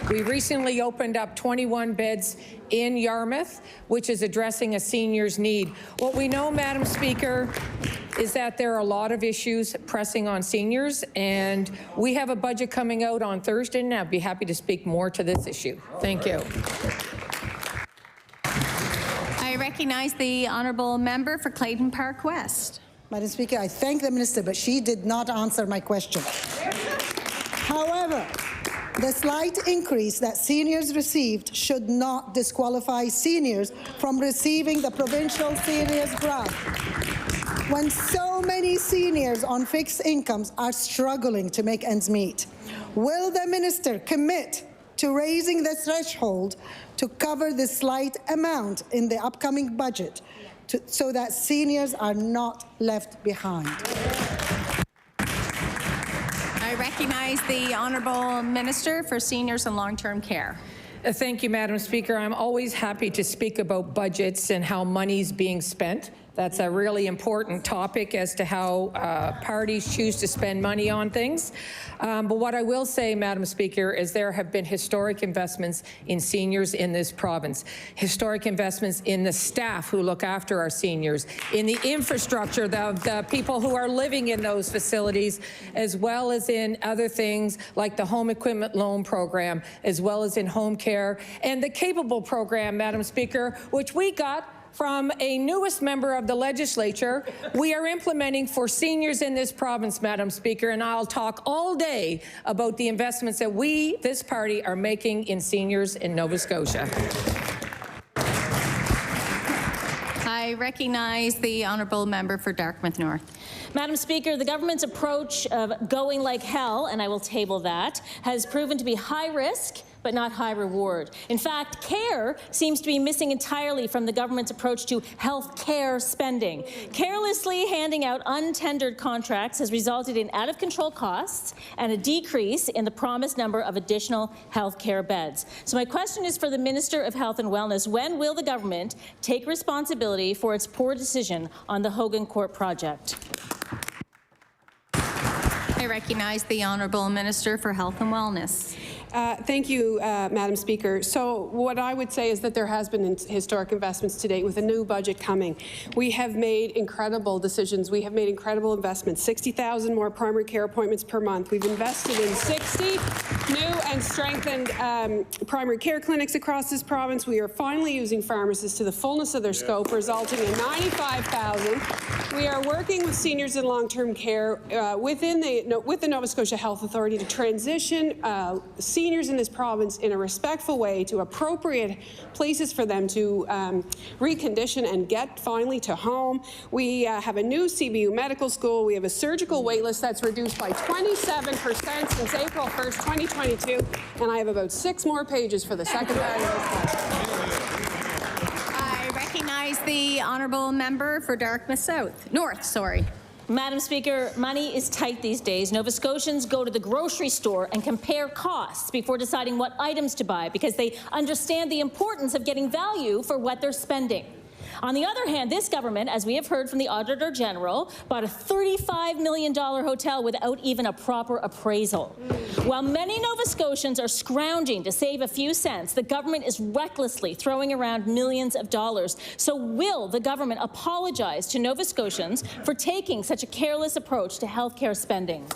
We recently opened up 21 beds in Yarmouth, which is addressing a senior's need. What we know, Madam Speaker, is that there are a lot of issues pressing on seniors, and we have a budget coming out on Thursday, and I'd be happy to speak more to this issue. Thank you. I recognize the honourable member for Clayton Park West. Madam Speaker, I thank the minister, but she did not answer my question. However, the slight increase that seniors received should not disqualify seniors from receiving the provincial seniors grant. When so many seniors on fixed incomes are struggling to make ends meet, will the minister commit to raising the threshold to cover the slight amount in the upcoming budget so that seniors are not left behind? I recognize the honourable minister for Seniors and Long-Term Care. Thank you, Madam Speaker. I'm always happy to speak about budgets and how money's being spent. That's a really important topic as to how parties choose to spend money on things. But what I will say, Madam Speaker, is there have been historic investments in seniors in this province, historic investments in the staff who look after our seniors, in the infrastructure, the people who are living in those facilities, as well as in other things like the home equipment loan program, as well as in home care, and the Capable program, Madam Speaker, which we got from a newest member of the legislature. We are implementing for seniors in this province, Madam Speaker, and I'll talk all day about the investments that we, this party, are making in seniors in Nova Scotia. I recognize the honourable member for Dartmouth North. Madam Speaker, the government's approach of going like hell, and I will table that, has proven to be high risk but not high reward. In fact, care seems to be missing entirely from the government's approach to health care spending. Carelessly handing out untendered contracts has resulted in out-of-control costs and a decrease in the promised number of additional health care beds. So my question is for the Minister of Health and Wellness. When will the government take responsibility for its poor decision on the Hogan Court project? I recognize the honourable minister for Health and Wellness. Thank you, Madam Speaker. So what I would say is that there has been historic investments to date with a new budget coming. We have made incredible decisions. We have made incredible investments. 60,000 more primary care appointments per month. We've invested in 60 new and strengthened primary care clinics across this province. We are finally using pharmacists to the fullness of their scope, resulting in 95,000. We are working with seniors in long-term care with the Nova Scotia Health Authority to transition seniors in this province in a respectful way to appropriate places for them to recondition and get finally to home. We have a new CBU medical school. We have a surgical waitlist that's reduced by 27% since April 1st, 2022, and I have about 6 more pages for the second part of this. I recognize the honourable member for Dartmouth North. Madam Speaker, money is tight these days. Nova Scotians go to the grocery store and compare costs before deciding what items to buy because they understand the importance of getting value for what they're spending. On the other hand, this government, as we have heard from the Auditor General, bought a $35 million hotel without even a proper appraisal. While many Nova Scotians are scrounging to save a few cents, the government is recklessly throwing around millions of dollars. So will the government apologize to Nova Scotians for taking such a careless approach to health care spending?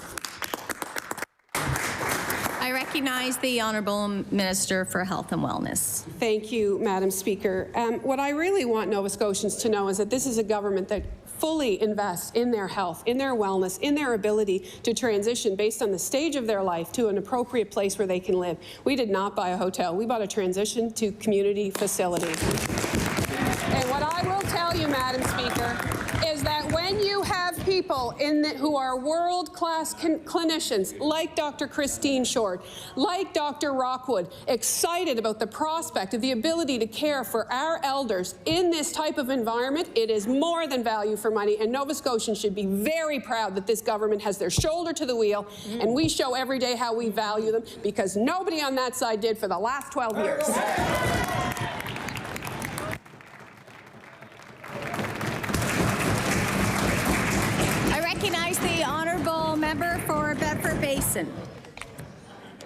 I recognize the honourable minister for Health and Wellness. Thank you, Madam Speaker. What I really want Nova Scotians to know is that this is a government that fully invests in their health, in their wellness, in their ability to transition based on the stage of their life to an appropriate place where they can live. We did not buy a hotel. We bought a transition to community facility. And what I will tell you, Madam Speaker, is that when you have people who are world-class clinicians, like Dr. Christine Short, like Dr. Rockwood, excited about the prospect of the ability to care for our elders in this type of environment, it is more than value for money, and Nova Scotians should be very proud that this government has their shoulder to the wheel, and we show every day how we value them, because nobody on that side did for the last 12 years. I recognize the honourable member for Bedford Basin.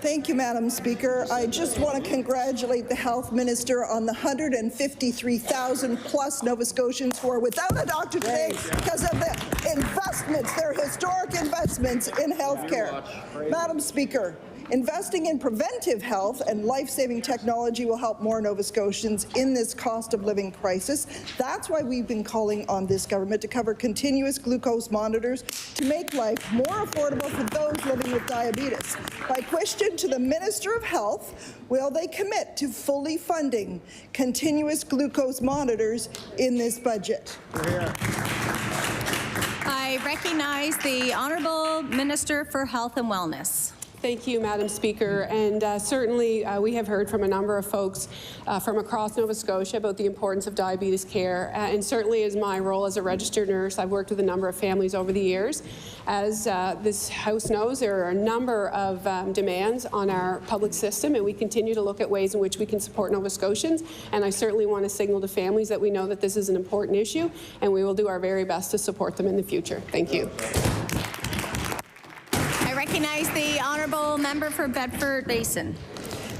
Thank you, Madam Speaker. I just want to congratulate the Health Minister on the 153,000 plus Nova Scotians who are without a doctor today because of the investments, their historic investments in health care. Madam Speaker, investing in preventive health and life-saving technology will help more Nova Scotians in this cost of living crisis. That's why we've been calling on this government to cover continuous glucose monitors to make life more affordable for those living with diabetes. My question to the Minister of Health, will they commit to fully funding continuous glucose monitors in this budget? I recognize the Honourable Minister for Health and Wellness. Thank you, Madam Speaker. And certainly we have heard from a number of folks from across Nova Scotia about the importance of diabetes care. And certainly as my role as a registered nurse, I've worked with a number of families over the years. As this House knows, there are a number of demands on our public system, and we continue to look at ways in which we can support Nova Scotians. And I certainly want to signal to families that we know that this is an important issue, and we will do our very best to support them in the future. Thank you. I recognize the Honourable Member for Bedford Basin.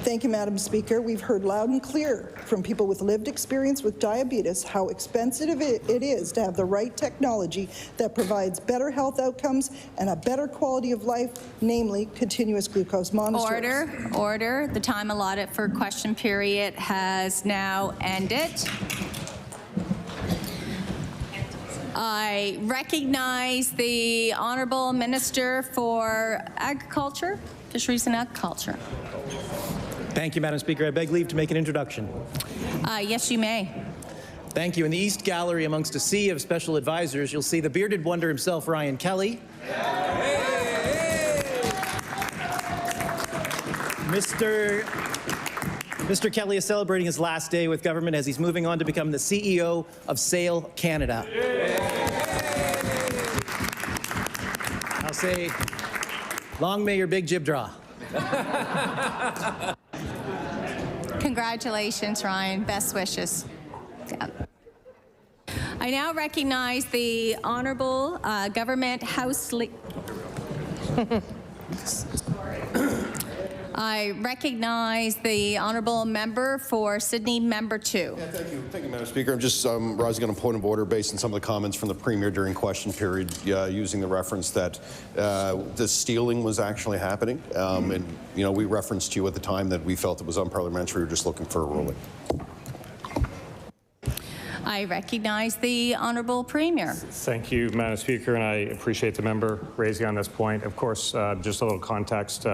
Thank you, Madam Speaker. We've heard loud and clear from people with lived experience with diabetes how expensive it is to have the right technology that provides better health outcomes and a better quality of life, namely continuous glucose monitors. Order. The time allotted for question period has now ended. I recognize the Honourable Minister for Agriculture, Fisheries and Agriculture. Thank you, Madam Speaker. I beg leave to make an introduction. Yes, you may. Thank you. In the East Gallery, amongst a sea of special advisors, you'll see the bearded wonder himself, Ryan Kelly. Mr. Kelly is celebrating his last day with government as he's moving on to become the CEO of Sail Canada. I'll say, long may your big jib draw. Congratulations, Ryan. Best wishes. Yeah. I now recognize the Honourable Government House I recognize the Honourable Member for Sydney, Member 2. Yeah, thank you, Madam Speaker. I'm just rising on a point of order based on some of the comments from the Premier during question period, using the reference that the stealing was actually happening. And, you know, we referenced to you at the time that we felt it was unparliamentary. We were just looking for a ruling. I recognize the Honourable Premier. Thank you, Madam Speaker, and I appreciate the member raising on this point. Of course, just a little context.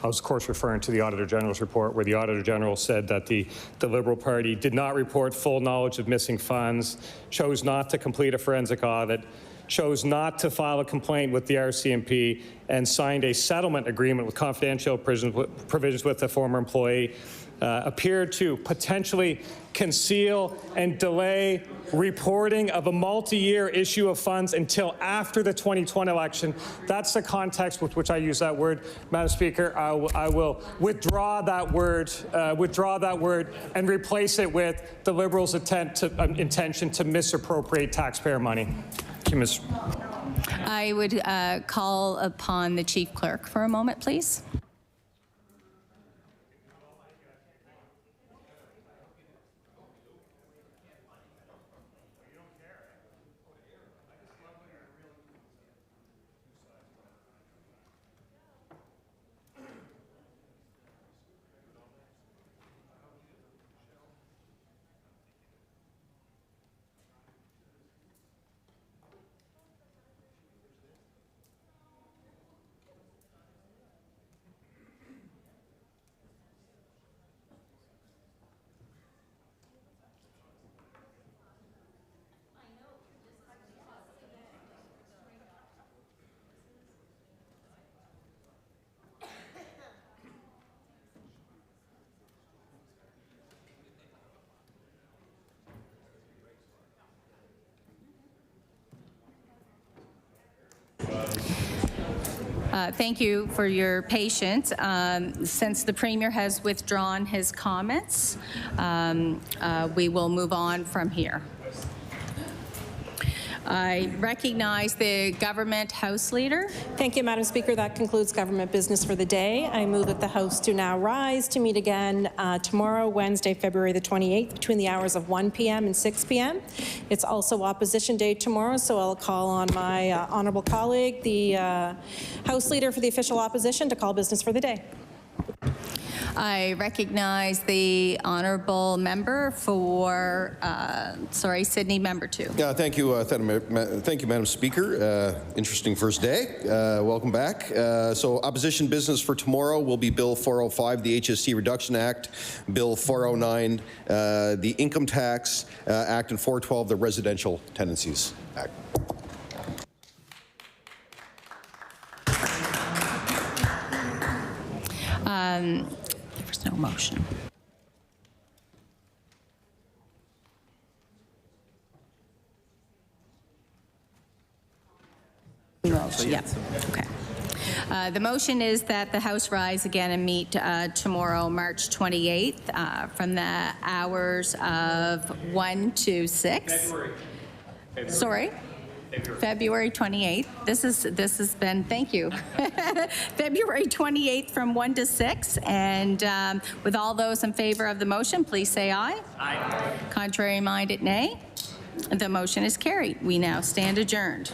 I was, of course, referring to the Auditor General's report, where the Auditor General said that the Liberal Party did not report full knowledge of missing funds, chose not to complete a forensic audit, chose not to file a complaint with the RCMP, and signed a settlement agreement with confidential provisions with a former employee, appeared to potentially conceal and delay reporting of a multi-year issue of funds until after the 2020 election. That's the context with which I use that word. Madam Speaker, I will withdraw that word and replace it with the Liberals' intention to misappropriate taxpayer money. Thank you, Ms. I would call upon the Chief Clerk for a moment, please. Thank you for your patience. Since the Premier has withdrawn his comments, we will move on from here. I recognize the Government House Leader. Thank you, Madam Speaker. That concludes government business for the day. I move that the House do now rise to meet again tomorrow, Wednesday, February the 28th, between the hours of 1 p.m. and 6 p.m. It's also Opposition Day tomorrow, so I'll call on my honourable colleague, the House Leader for the Official Opposition, to call business for the day. I recognize the honourable member for, Sydney, member 2. Yeah, thank you, Madam Speaker. Interesting first day. Welcome back. So opposition business for tomorrow will be Bill 405, the HST Reduction Act, Bill 409, the Income Tax Act, and 412, the Residential Tenancies Act. There was no motion. Yeah. Okay. The motion is that the House rise again and meet tomorrow, March 28th, from the hours of 1 to 6. Sorry? February 28th. This has been, thank you. February 28th from 1 to 6. And with all those in favor of the motion, please say aye. Aye. Contrary minded, nay. The motion is carried. We now stand adjourned.